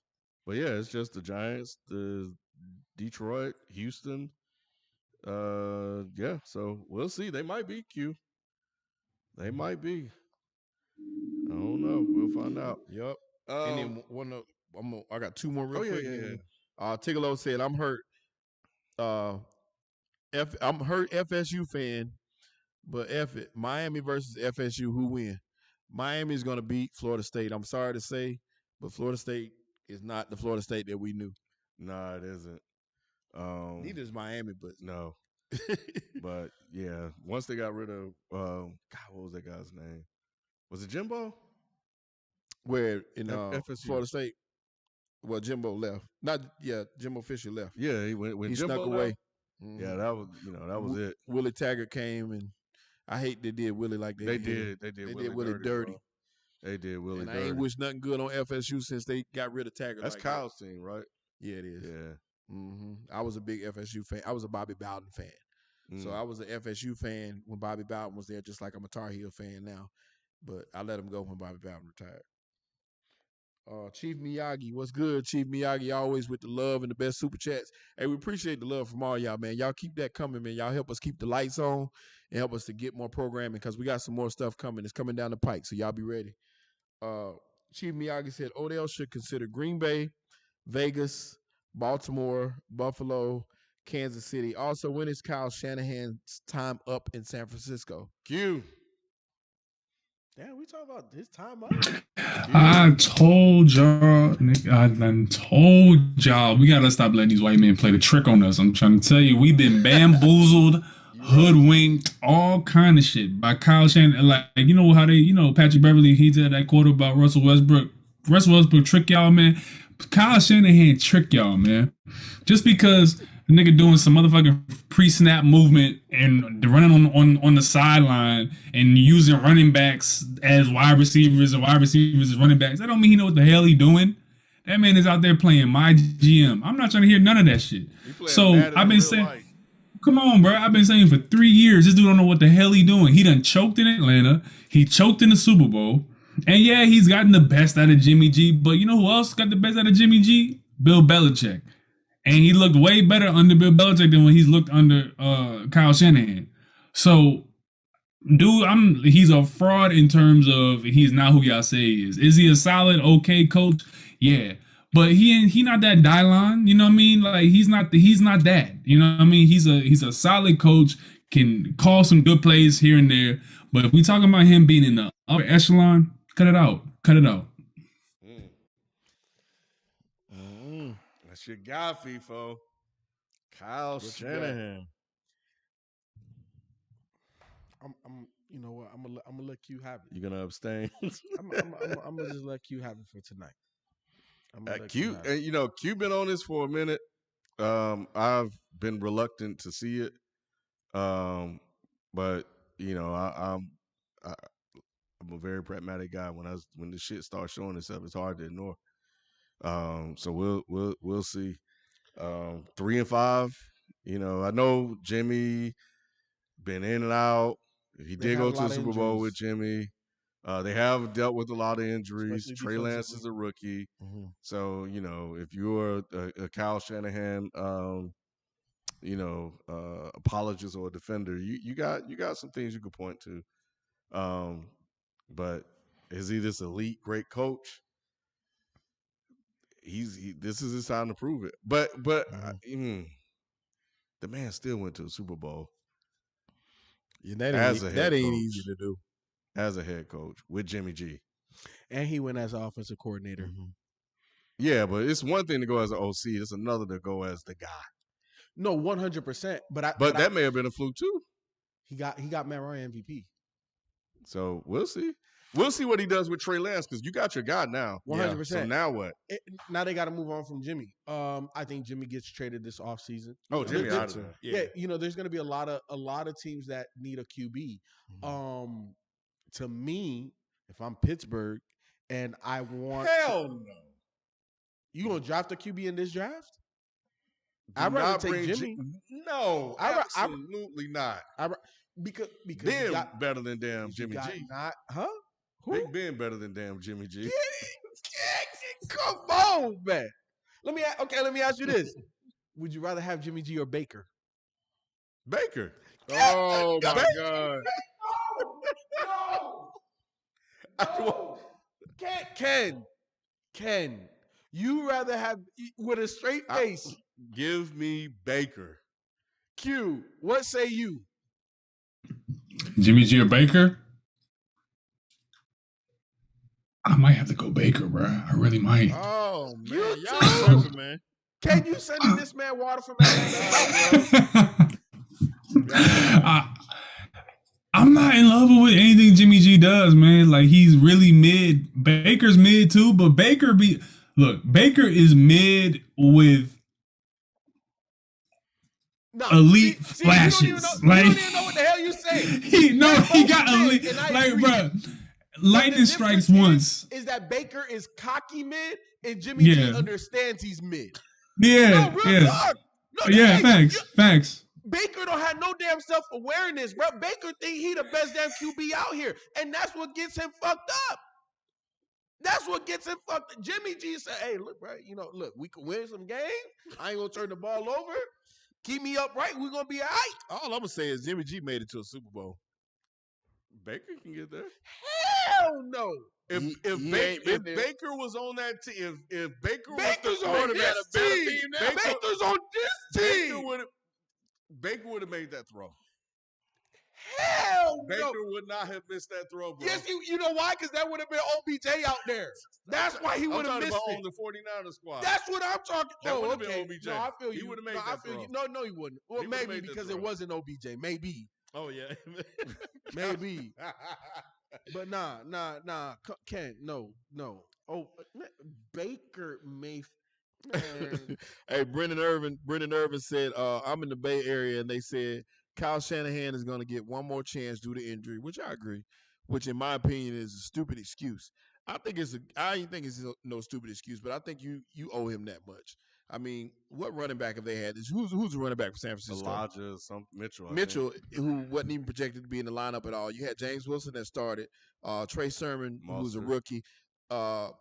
But yeah, it's just the Giants, the Detroit, Houston. Yeah, so we'll see. They might be Q. They might be. I don't know. We'll find out. Yep. And then I got 2 more real quick. Yeah. Tigolo said, "I'm hurt. I'm hurt FSU fan, but F it. Miami versus FSU, who win? Miami's going to beat Florida State. I'm sorry to say, but Florida State is not the Florida State that we knew. No, it isn't. Neither is Miami, but no. But yeah, once they got rid of what was that guy's name? Was it Jimbo? Where in FSU? Florida State? Well, Jimbo left. Jimbo Fisher left. Yeah, he went. He Jimbo snuck away. Mm-hmm. Yeah, that was it. Willie Taggart came, and I hate they did Willie like that. They did Willie dirty. They did Willie dirty. I ain't wish nothing good on FSU since they got rid of Taggart. That's Kyle's team, right? Yeah, it is. Yeah. Mm-hmm. I was a big FSU fan. I was a Bobby Bowden fan. So I was an FSU fan when Bobby Bowden was there, just like I'm a Tar Heel fan now. But I let him go when Bobby Bowden retired. Chief Miyagi, what's good? Chief Miyagi, always with the love and the best super chats. Hey, we appreciate the love from all y'all, man. Y'all keep that coming, man. Y'all help us keep the lights on and help us to get more programming because we got some more stuff coming. It's coming down the pike, so y'all be ready. Chief Miyagi said Odell should consider Green Bay, Vegas, Baltimore, Buffalo, Kansas City. Also, when is Kyle Shanahan's time up in San Francisco? Q. Yeah, we talking about his time up. I told y'all, we gotta stop letting these white men play the trick on us. I'm trying to tell you, we've been bamboozled, hoodwinked, all kind of shit by Kyle Shanahan. Like, you know how they, Patrick Beverly, he did that quote about Russell Westbrook. Russell Westbrook trick y'all, man. Kyle Shanahan trick y'all, man. Just because the nigga doing some motherfucking pre-snap movement and running on the sideline and using running backs as wide receivers and wide receivers as running backs, that don't mean he know what the hell he doing. That man is out there playing my GM. I'm not trying to hear none of that shit. So I've been saying, come on, bro. I've been saying for 3 years, this dude don't know what the hell he doing. He done choked in Atlanta. He choked in the Super Bowl. And yeah, he's gotten the best out of Jimmy G. But you know who else got the best out of Jimmy G? Bill Belichick. And he looked way better under Bill Belichick than when he's looked under Kyle Shanahan. So, dude, he's a fraud in terms of he's not who y'all say he is. Is he a solid, okay coach? Yeah. But he not that Dylon, you know what I mean? Like he's not that. You know what I mean? He's a solid coach, can call some good plays here and there. But if we talking about him being in the upper echelon, cut it out. Cut it out. That's your guy, FIFO. Kyle Shanahan. You know what? I'm gonna let Q have it. You gonna abstain? I'm gonna just let Q have it for tonight. Q, and Q been on this for a minute. I've been reluctant to see it, but I'm a very pragmatic guy. When the shit starts showing itself, it's hard to ignore. So we'll see. 3-5. I know Jimmy been in and out. He did go to the Super Bowl with Jimmy. They have dealt with a lot of injuries. Trey Lance is a rookie. Mm-hmm. So, if you're a Kyle Shanahan, apologist or a defender, you got some things you could point to. But is he this elite great coach? This is his time to prove it. But the man still went to the Super Bowl. Yeah, that ain't easy to do. As a head coach with Jimmy G. And he went as an offensive coordinator. Mm-hmm. Yeah, but it's one thing to go as an OC. It's another to go as the guy. No, 100%. But that may have been a fluke too. He got Matt Ryan MVP. So we'll see. We'll see what he does with Trey Lance because you got your guy now. 100%. Yeah, so now what? Now they got to move on from Jimmy. I think Jimmy gets traded this offseason. Oh, Jimmy out of there. Yeah, there's going to be a lot of teams that need a QB. Mm-hmm. To me, if I'm Pittsburgh and I want hell no, you gonna draft a QB in this draft? I'd rather take Jimmy. No, absolutely not. Because Ben better than damn Jimmy G. Who? Big Ben better than damn Jimmy G. Come on, man. Let me ask you this: would you rather have Jimmy G or Baker? Baker. Oh my God. No. Ken, you rather have with a straight face? Give me Baker. Q, what say you? Jimmy G or Baker? I might have to go Baker, bro. I really might. Oh man, y'all man. Can you send me this man water from Atlanta? I'm not in love with anything Jimmy G does, man. Like he's really mid. Baker's mid too, but Baker is mid with elite flashes. You don't even know what the hell you saying. He got elite. Like, bro, lightning strikes once. Is that Baker is cocky mid and Jimmy G understands he's mid. Yeah, No, real yeah. talk. No, Yeah, hey, facts. Baker don't have no damn self-awareness, bro. Baker think he the best damn QB out here, and that's what gets him fucked up. That's what gets him fucked up. Jimmy G said, hey, look, bro, look, we can win some games. I ain't gonna turn the ball over. Keep me upright. We're gonna be all right. All I'm gonna say is Jimmy G made it to a Super Bowl. Baker can get there. Hell no. If Baker was on that team, if Baker Baker's was the on this team, Baker's on this team. Baker would have made that throw. Hell Baker no. would not have missed that throw, bro. Yes, you know why? Because that would have been OBJ out there. That's why he would have missed it. On the 49ers squad. That's what I'm talking about. That would have been OBJ. No, I feel you. He would have made that throw. No, he wouldn't. Well, maybe because it wasn't OBJ. Maybe. Oh, yeah. Maybe. But nah. Ken, no. Oh, Baker Mayfield. Hey, Brendan Irvin said, I'm in the Bay Area, and they said Kyle Shanahan is going to get one more chance due to injury, which I agree, which in my opinion is a stupid excuse. I ain't think it's no stupid excuse, but I think you owe him that much. I mean, what running back have they had? Who's the running back for San Francisco? Mitchell, who wasn't even projected to be in the lineup at all. You had James Wilson that started, Trey Sermon, who's a rookie.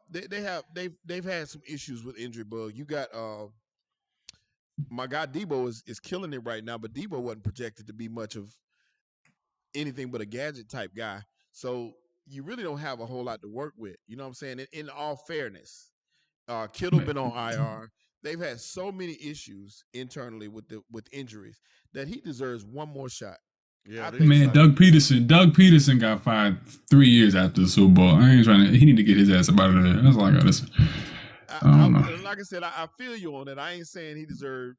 They've had some issues with injury bug. You got my guy Debo is killing it right now, but Debo wasn't projected to be much of anything but a gadget type guy. So you really don't have a whole lot to work with. You know what I'm saying? In all fairness, Kittle been on IR. They've had so many issues internally with injuries that he deserves one more shot. Yeah, man, Doug Peterson got fired 3 years after the Super Bowl. I ain't trying to. He need to get his ass up out of there. That's all I got to say. I don't know. Like I said, I feel you on that. I ain't saying he deserved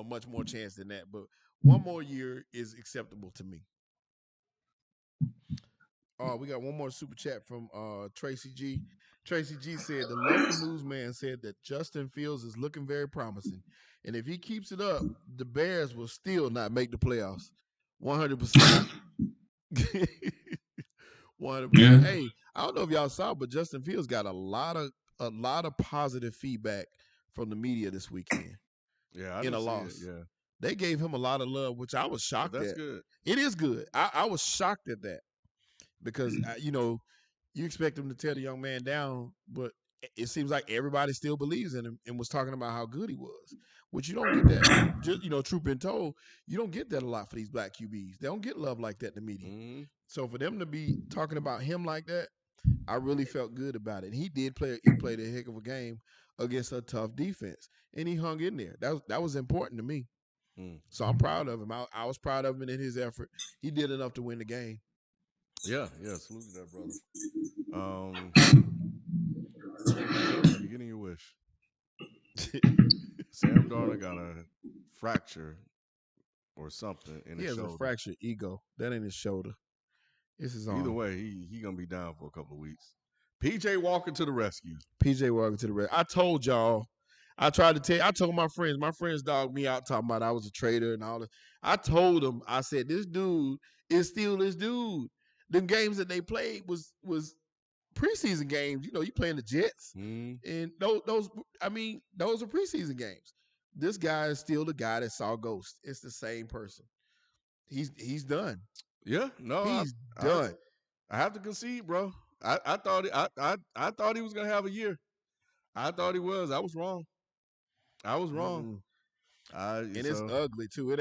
much more chance than that, but one more year is acceptable to me. We got one more super chat from Tracy G. Tracy G said the local newsman said that Justin Fields is looking very promising, and if he keeps it up, the Bears will still not make the playoffs. 100%. 100%. Yeah. Hey, I don't know if y'all saw, but Justin Fields got a lot of positive feedback from the media this weekend. Yeah, in a loss. Yeah, they gave him a lot of love, which I was shocked at. That's good. It is good. I was shocked at that because you expect him to tear the young man down, but it seems like everybody still believes in him and was talking about how good he was, which you don't get that. Just, truth been told, you don't get that a lot for these black QBs. They don't get love like that in the media. Mm-hmm. So for them to be talking about him like that, I really felt good about it. And he played a heck of a game against a tough defense, and he hung in there. That was important to me. So I'm proud of him. I was proud of him in his effort. He did enough to win the game. Yeah, salute to that brother. You're getting your wish. Sam Darnold got a fracture or something in his shoulder. He has a fractured ego. That ain't his shoulder. It's his arm. Either way, he gonna be down for a couple of weeks. PJ Walker to the rescue. I told y'all. I told my friends. My friends dogged me out talking about I was a traitor and all this. I told them, I said, this dude is still this dude. Them games that they played was preseason games. You playing the Jets. And those are preseason games. This guy is still the guy that saw ghosts. It's the same person. He's done. Yeah, no, he's done. I have to concede, bro. I thought he was gonna have a year. I thought he was. I was wrong. It's ugly too.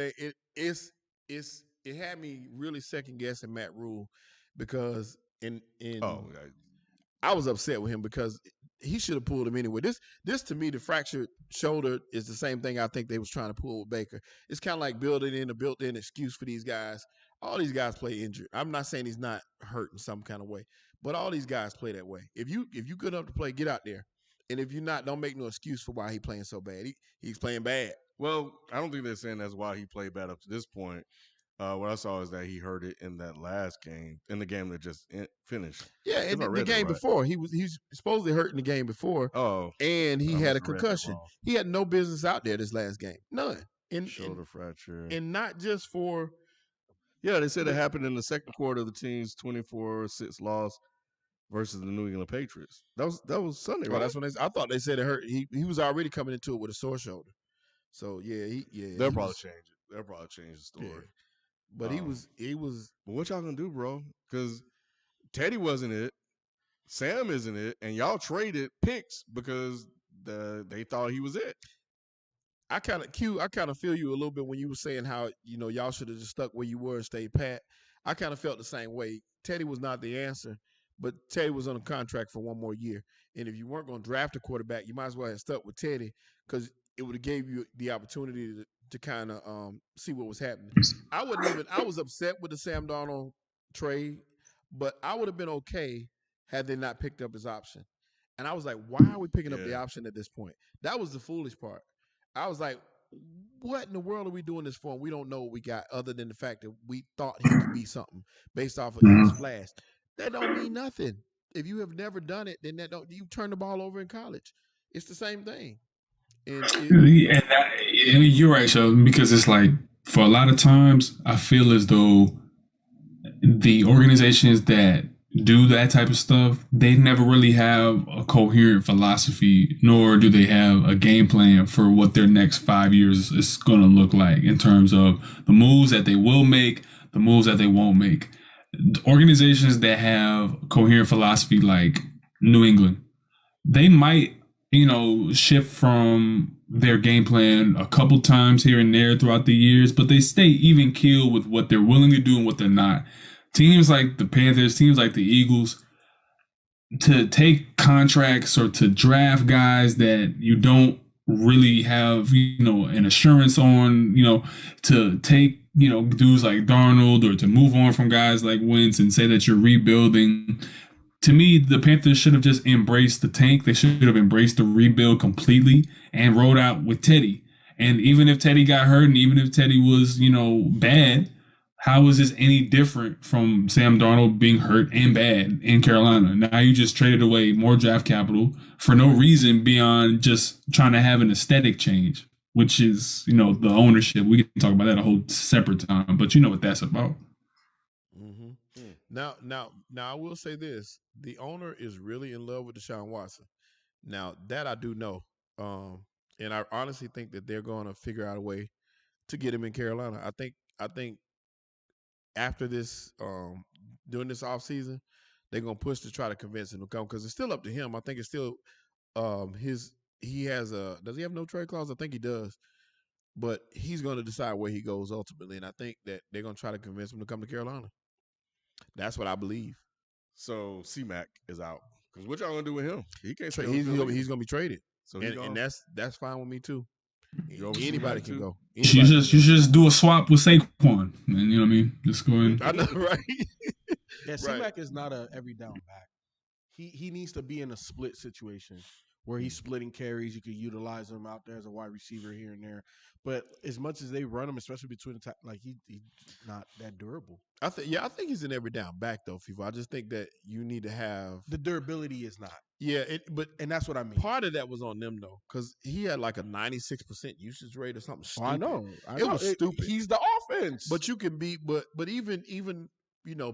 It had me really second guessing Matt Rule because I was upset with him because he should have pulled him anyway. This to me, the fractured shoulder is the same thing I think they was trying to pull with Baker. It's kind of like built-in excuse for these guys. All these guys play injured. I'm not saying he's not hurt in some kind of way, but all these guys play that way. If you good enough to play, get out there. And if you're not, don't make no excuse for why he's playing so bad. He's playing bad. Well, I don't think they're saying that's why he played bad up to this point. What I saw is that he hurt it in that last game, in the game that just finished. Yeah, in the game before. He's supposedly hurt in the game before. Oh. And he had a concussion. He had no business out there this last game. None. Shoulder fracture. And not just for... Yeah, they said it happened in the second quarter of the team's 24-6 loss versus the New England Patriots. That was Sunday, right? That's when I thought they said it hurt. He was already coming into it with a sore shoulder. So They'll probably change it. They'll probably change the story. Yeah. But he was. But what y'all gonna do, bro? Because Teddy wasn't it. Sam isn't it, and y'all traded picks because they thought he was it. I kind of feel you a little bit when you were saying how y'all should have just stuck where you were and stayed pat. I kind of felt the same way. Teddy was not the answer, but Teddy was on a contract for one more year, and if you weren't going to draft a quarterback, you might as well have stuck with Teddy because it would have gave you the opportunity to kind of see what was happening. I was upset with the Sam Darnold trade, but I would have been okay had they not picked up his option. And I was like, why are we picking up the option at this point? That was the foolish part. I was like, what in the world are we doing this for? And we don't know what we got other than the fact that we thought he could be something based off of his flash. That don't mean nothing. If you have never done it, then you turn the ball over in college. It's the same thing. You're right, Sheldon, because it's like for a lot of times I feel as though the organizations that do that type of stuff, they never really have a coherent philosophy, nor do they have a game plan for what their next 5 years is going to look like in terms of the moves that they will make, the moves that they won't make. Organizations that have coherent philosophy like New England, they might, shift from their game plan a couple times here and there throughout the years, but they stay even keel with what they're willing to do and what they're not. Teams like the Panthers, teams like the Eagles, to take contracts or to draft guys that you don't really have, an assurance on, to take, dudes like Darnold or to move on from guys like Wentz and say that you're rebuilding. To me, the Panthers should have just embraced the tank. They should have embraced the rebuild completely and rolled out with Teddy. And even if Teddy got hurt and even if Teddy was, bad, how is this any different from Sam Darnold being hurt and bad in Carolina? Now you just traded away more draft capital for no reason beyond just trying to have an aesthetic change, which is, the ownership. We can talk about that a whole separate time, but you know what that's about. Mm-hmm. Now, I will say this. The owner is really in love with Deshaun Watson. Now, that I do know. And I honestly think that they're going to figure out a way to get him in Carolina. I think after this, during this offseason, they're gonna push to try to convince him to come because it's still up to him. I think it's still he has does he have no trade clause? I think he does, but he's going to decide where he goes ultimately, and I think that they're gonna try to convince him to come to Carolina. That's what I believe. So C-Mac is out because what y'all gonna do with him? He can't. He's gonna be traded. So and that's fine with me too. Anybody can go. You just do a swap with Saquon, and you know what I mean. Just go in. I know, right? Yeah, C-Mac is not a every down back. He needs to be in a split situation where he's splitting carries. You could utilize him out there as a wide receiver here and there. But as much as they run him, especially between the he's not that durable. I think he's an every down back though, FIFA. I just think that you need to have the durability is not. Yeah, and that's what I mean. Part of that was on them though, because he had like a 96% usage rate or something stupid. I know. It was stupid. He's the offense. But you can be, but even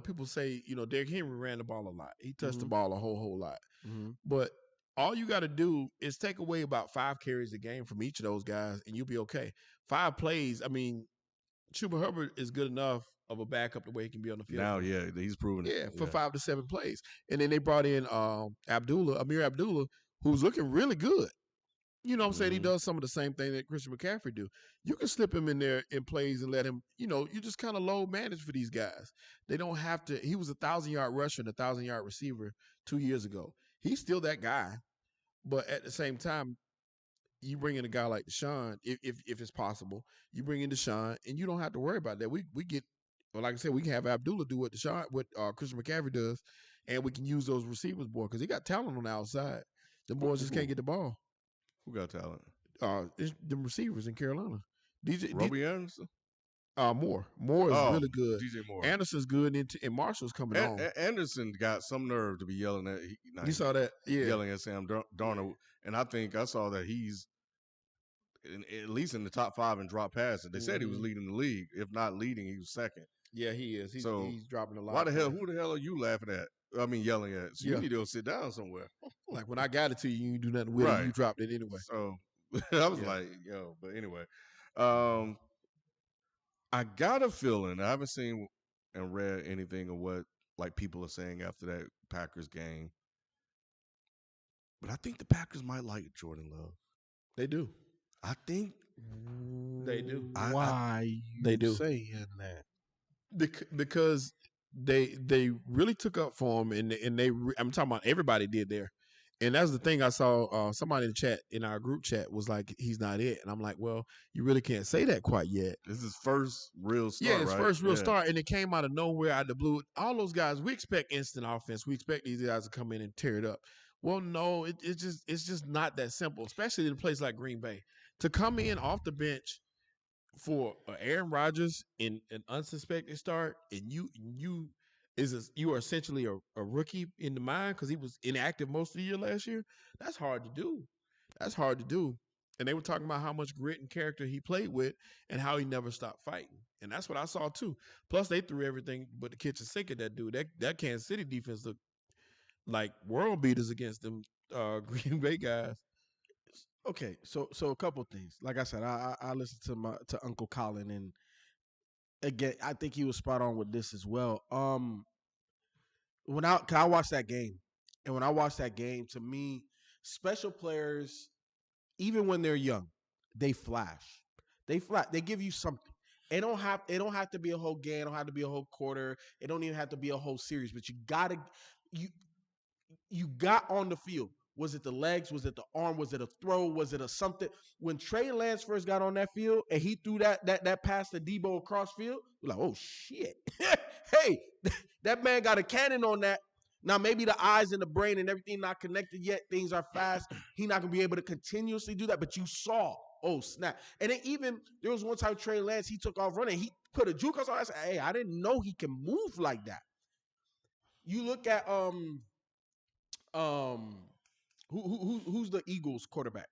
people say Derrick Henry ran the ball a lot. He touched the ball a whole lot. Mm-hmm. But all you got to do is take away about 5 carries a game from each of those guys, and you'll be okay. 5 plays. I mean, Chuba Hubbard is good enough of a backup the way he can be on the field. Now, he's proven it. Yeah, for 5 to 7 plays. And then they brought in Amir Abdullah, who's looking really good. You know what I'm saying? He does some of the same thing that Christian McCaffrey do. You can slip him in there in plays and let him, you just kind of low manage for these guys. They don't have to. He was a 1,000-yard rusher and a 1,000-yard receiver 2 years ago. He's still that guy. But at the same time, you bring in a guy like Deshaun, if it's possible, you bring in Deshaun, and you don't have to worry about that. We get, well, like I said, we can have Abdullah do what Christian McCaffrey does, and we can use those receivers more because he got talent on the outside. The boys just can't get the ball. Who got talent? It's the receivers in Carolina. Robbie Anderson? Moore. Moore is really good. DJ Moore. Anderson's good, and Marshall's coming on. Anderson got some nerve to be yelling at. You saw that? Yeah. Yelling at Sam Darnold. And I think I saw that he's at least in the top 5 in drop passes. They said he was leading the league. If not leading, he was second. Yeah, he is. He's dropping a lot. Why the hell? Who the hell are you laughing at? I mean, yelling at. So you need to go sit down somewhere. Like when I got it to you, you do nothing with it. You dropped it anyway. So I was like, yo. But anyway, I got a feeling. I haven't seen and read anything of what like people are saying after that Packers game, but I think the Packers might like Jordan Love. They do. I think they do. Why they do saying that? Because they really took up for him, and I'm talking about everybody did there. And that's the thing I saw somebody in the chat, in our group chat, was like, he's not it. And I'm like, well, you really can't say that quite yet. This is his first real start, Yeah, his first real start, and it came out of nowhere, out of the blue. All those guys, we expect instant offense. We expect these guys to come in and tear it up. Well, no, it's just not that simple, especially in a place like Green Bay. To come in off the bench for Aaron Rodgers in an unsuspected start, and you are essentially a rookie in the mind because he was inactive most of the year last year. That's hard to do. And they were talking about how much grit and character he played with and how he never stopped fighting. And that's what I saw too. Plus, they threw everything but the kitchen sink at that dude. That Kansas City defense looked like world beaters against them Green Bay guys. Okay, so a couple things. Like I said, I listened to Uncle Colin, and again, I think he was spot on with this as well. When I watched that game, and when I watched that game, to me, special players, even when they're young, they flash. They give you something. It don't have to be a whole game. It don't have to be a whole quarter. It don't even have to be a whole series. But you got on the field. Was it the legs? Was it the arm? Was it a throw? Was it a something? When Trey Lance first got on that field and he threw that pass to Debo across field, we're like, oh shit. Hey, that man got a cannon on that. Now maybe the eyes and the brain and everything not connected yet. Things are fast. He's not gonna be able to continuously do that. But you saw, oh snap. And then even there was one time Trey Lance, he took off running. He put a juke on. I said, hey, I didn't know he can move like that. You look at who's the Eagles quarterback?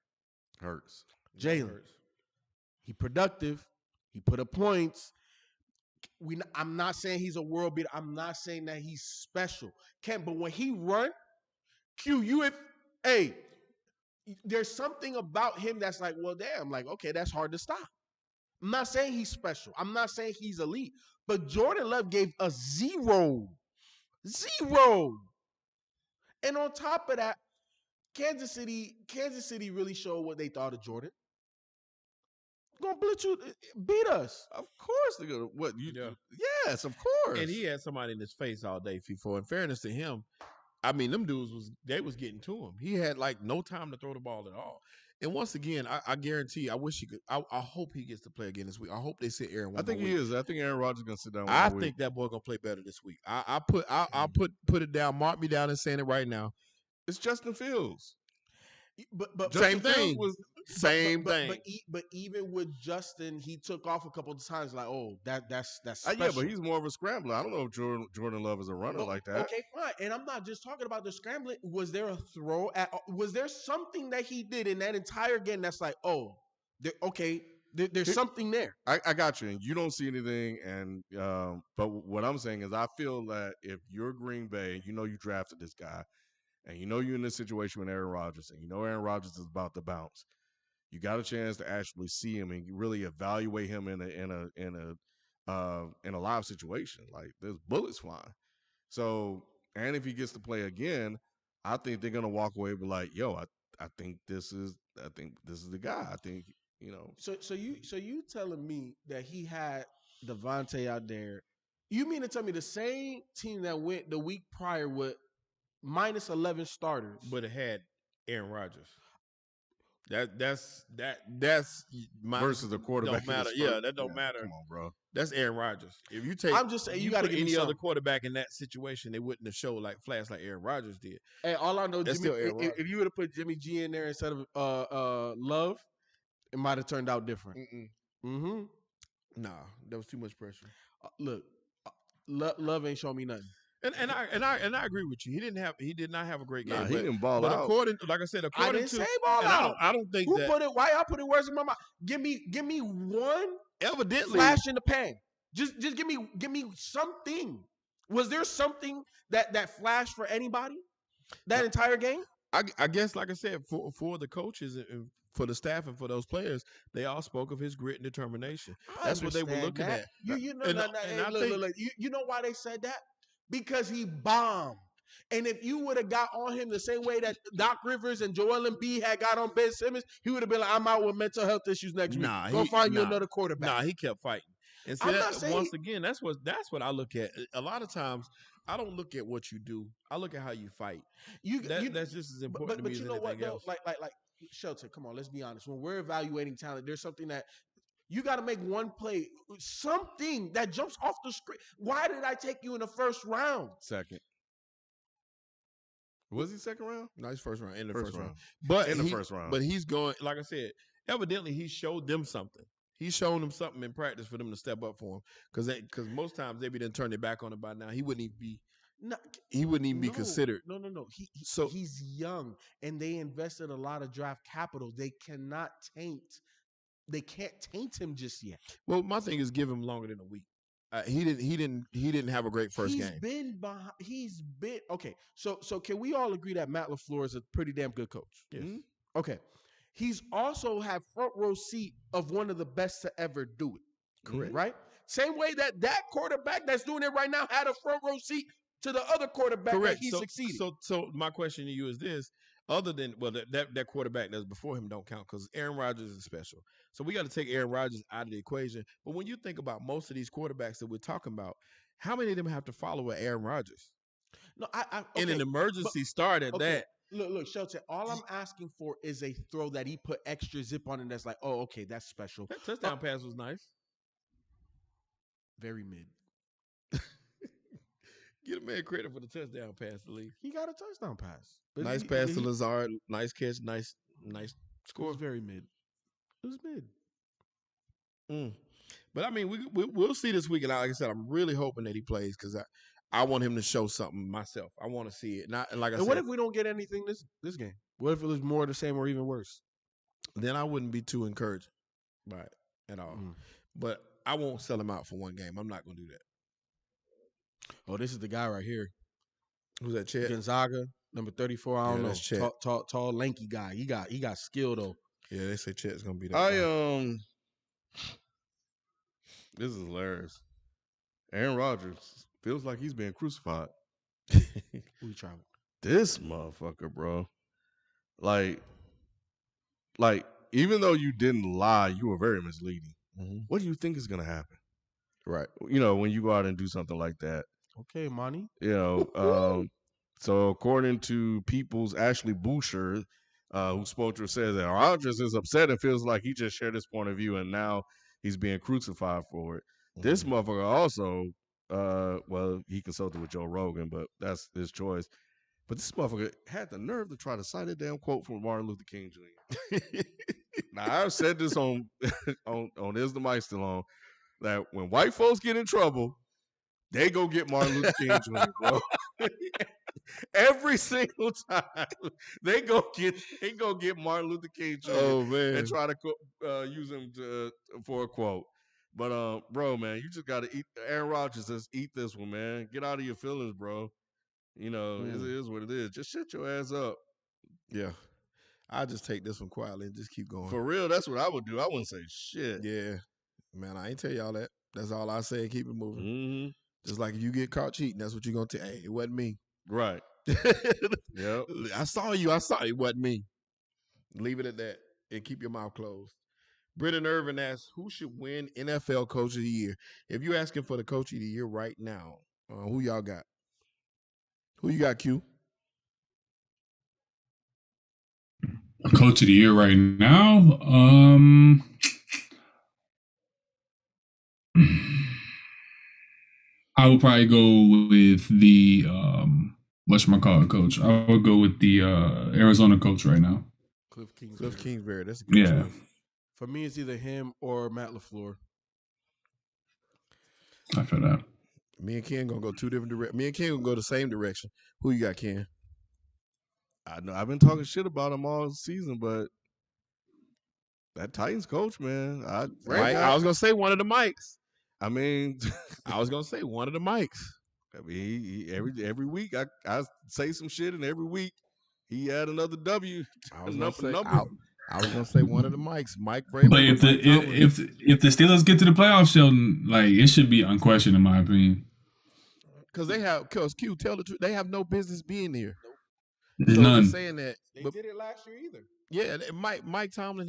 Hurts. Jalen. He productive. He put up points. I'm not saying he's a world beater. I'm not saying that he's special. But when he run, there's something about him that's like, well, damn, like, okay, that's hard to stop. I'm not saying he's special. I'm not saying he's elite. But Jordan Love gave us zero. And on top of that, Kansas City really showed what they thought of Jordan. Gonna blitz you, beat us. Of course they're gonna. What you? Yeah. Yes, of course. And he had somebody in his face all day. FIFO. In fairness to him, I mean, them dudes was getting to him. He had like no time to throw the ball at all. And once again, I guarantee. I wish he could. I hope he gets to play again this week. I hope they sit Aaron. I think he is. I think Aaron Rodgers is gonna sit down. I think that boy gonna play better this week. I'll put it down. Mark me down and saying it right now. It's Justin Fields. But same thing. Same thing. But even with Justin, he took off a couple of times. Like, oh, that's special. Yeah, but he's more of a scrambler. I don't know if Jordan Love is a runner like that. Okay, fine. And I'm not just talking about the scrambling. Was there a throw? Was there something that he did in that entire game that's like, oh, there's something there? I got you, and you don't see anything. And but what I'm saying is, I feel that if you're Green Bay, you know you drafted this guy. And you know you're in this situation with Aaron Rodgers, and you know Aaron Rodgers is about to bounce. You got a chance to actually see him and really evaluate him in a live situation. Like there's bullets flying. So, and if he gets to play again, I think they're gonna walk away and be like, "Yo, I think this is the guy." I think you know. So you telling me that he had Devontae out there? You mean to tell me the same team that went the week prior with minus 11 starters, but it had Aaron Rodgers. That's versus the quarterback. Don't matter. Yeah, that don't matter. Come on, bro. That's Aaron Rodgers. If you take, I'm just saying you got to give any other quarterback in that situation, they wouldn't have showed like flash like Aaron Rodgers did. Hey, all I know, Jimmy, if you would have put Jimmy G in there instead of Love, it might have turned out different. Mm-hmm. Nah, that was too much pressure. Look, Love ain't showing me nothing. And I agree with you. He did not have a great game. Nah, he didn't ball out. According to I didn't say ball out. I don't think why y'all putting words in my mouth. Give me one evidently flash in the pan. Just give me something. Was there something that flashed for anybody that entire game? I guess, like I said, for the coaches and for the staff and for those players, they all spoke of his grit and determination. That's what they were looking at. You know why they said that? Because he bombed. And if you would have got on him the same way that Doc Rivers and Joel Embiid had got on Ben Simmons, he would have been like, I'm out with mental health issues next week. Go find you another quarterback. He kept fighting. And see, once again, that's what I look at. A lot of times, I don't look at what you do. I look at how you fight. That's just as important to me as anything else. Like Shelton, come on, let's be honest. When we're evaluating talent, there's something that you got to make one play, something that jumps off the screen. Why did I take you in the first round? Second. Was he second round? No, he's first round. In the first round. round. But in the first round. But he's going, like I said, evidently he showed them something. He's shown them something in practice for them to step up for him. Because most times they be done turn their back on him by now. He wouldn't even be. No, he wouldn't even be considered. No. He's young, and they invested a lot of draft capital. They can't taint him just yet. Well, my thing is give him longer than a week. He didn't have a great first game. He's been okay. So can we all agree that Matt LaFleur is a pretty damn good coach? Yes. Mm-hmm. Okay. He's also had front row seat of one of the best to ever do it. Correct. Right? Same way that quarterback that's doing it right now had a front row seat to the other quarterback that he succeeded. So my question to you is this. Other than, that quarterback that's before him don't count because Aaron Rodgers is special. So we got to take Aaron Rodgers out of the equation. But when you think about most of these quarterbacks that we're talking about, how many of them have to follow Aaron Rodgers? No, okay, in an emergency start at that. Look, Shelton, all I'm asking for is a throw that he put extra zip on and that's like, oh, okay, that's special. That touchdown pass was nice. Very mid. Get a man credit for the touchdown pass, Lee. He got a touchdown pass. Nice pass to Lazard. Nice catch. Nice score. It was very mid. It was mid. But I mean, we'll see this weekend. Like I said, I'm really hoping that he plays because I want him to show something myself. I want to see it. What if we don't get anything this game? What if it was more of the same or even worse? Then I wouldn't be too encouraged by it at all. But I won't sell him out for one game. I'm not going to do that. Oh, this is the guy right here. Who's that? Chet Gonzaga, number 34. I don't know. Chet. Tall, lanky guy. He got skill though. Yeah, they say Chet's gonna be that. This is hilarious. Aaron Rodgers feels like he's being crucified. Who you trying with? This motherfucker, bro. Like, even though you didn't lie, you were very misleading. Mm-hmm. What do you think is gonna happen? Right. When you go out and do something like that. Okay, Monty. So according to People's Ashley Boucher, who spoke to her, says that Rodgers is upset and feels like he just shared his point of view and now he's being crucified for it. Mm-hmm. This motherfucker also, he consulted with Joe Rogan, but that's his choice. But this motherfucker had the nerve to try to cite a damn quote from Martin Luther King Jr. Now, I've said this on Is the Mic Still On, that when white folks get in trouble, they go get Martin Luther King Jr., bro. Every single time they go get Martin Luther King Jr. Oh, man. And try to use him for a quote. But bro, man, you just gotta eat. Aaron Rodgers says, "Eat this one, man. Get out of your feelings, bro. It is what it is. Just shut your ass up." Yeah, I'll just take this one quietly and just keep going. For real, that's what I would do. I wouldn't say shit. Yeah, man, I ain't tell y'all that. That's all I say. Keep it moving. Mm-hmm. Just like if you get caught cheating, that's what you're gonna tell. Hey, it wasn't me. Right. Yep. I saw you. It wasn't me. Leave it at that and keep your mouth closed. Britton Irvin asks, who should win NFL Coach of the Year? If you're asking for the Coach of the Year right now, who y'all got? Who you got, Q? Coach of the Year right now? I would probably go with the whatchamacallit coach. I would go with the Arizona coach right now. Cliff Kingsbury. That's a good choice. For me, it's either him or Matt LaFleur. I feel that. Me and Ken gonna go two different directions. Me and Ken gonna go the same direction. Who you got, Ken? I know I've been talking shit about him all season, but that Titans coach, man. I was gonna say one of the mics. I mean, I was gonna say one of the mics. I mean, he every week I say some shit, and every week he had another W. I was number. I was gonna say one of the mics, Mike Vrabel. But if the Steelers get to the playoffs, Sheldon, like it should be unquestioned in my opinion. Because Q, tell the truth, they have no business being here. None. So saying that they did it last year either. Yeah, Mike Tomlin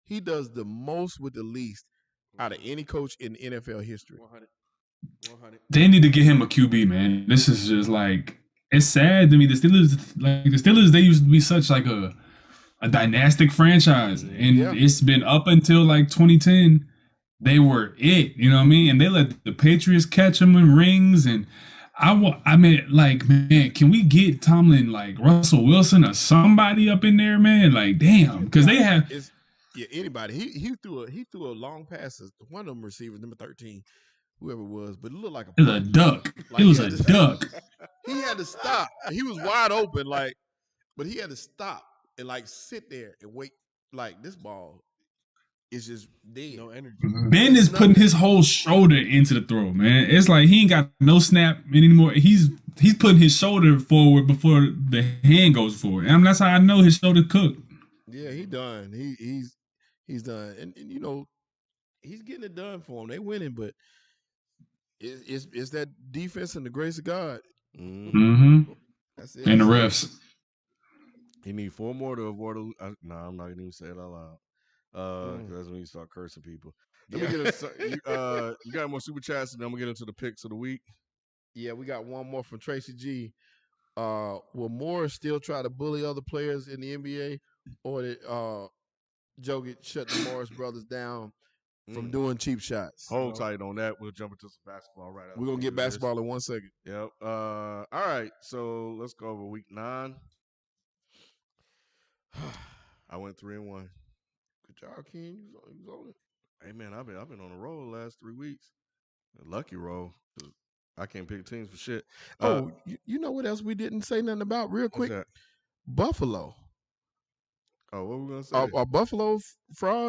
he does the most with the least out of any coach in NFL history. 100. They need to get him a QB, man. This is just like, it's sad to me. The Steelers, they used to be such like a dynastic franchise, and it's been up until like 2010. They were it, you know what I mean? And they let the Patriots catch them in rings. And I mean, like, man, can we get Tomlin like Russell Wilson or somebody up in there, man? Like, damn, because they have anybody. He threw a long pass. One of them receivers, number 13, whoever it was, but it looked like a duck. Like, it was a duck. He had to stop. He was wide open, but he had to stop and sit there and wait. Like, this ball is just dead. No energy. Ben is putting his whole shoulder into the throw, man. It's like he ain't got no snap anymore. He's putting his shoulder forward before the hand goes forward. And that's how I know his shoulder cooked. Yeah, he done. He's done. And you know, he's getting it done for him. They winning, but it's that defense and the grace of God. Mm-hmm. That's it. And the refs. He need 4 more to avoid I'm not gonna even say it out loud. Because that's when you start cursing people. Let me get you got more super chats, and then I'm gonna get into the picks of the week. Yeah, we got one more from Tracy G. Will Moore still try to bully other players in the NBA, or did Joe shut the Morris brothers down from doing cheap shots? Hold tight on that. We'll jump into some basketball right after. We're gonna get basketball in 1 second. Yep. All right. So let's go over week 9. I went 3-1. Good job, Ken. You was on it. Hey man, I've been on a roll the last 3 weeks. A lucky roll. I can't pick teams for shit. You know what else we didn't say nothing about real quick? What's that? Buffalo. Oh, what were we gonna say? Are Buffalo frauds?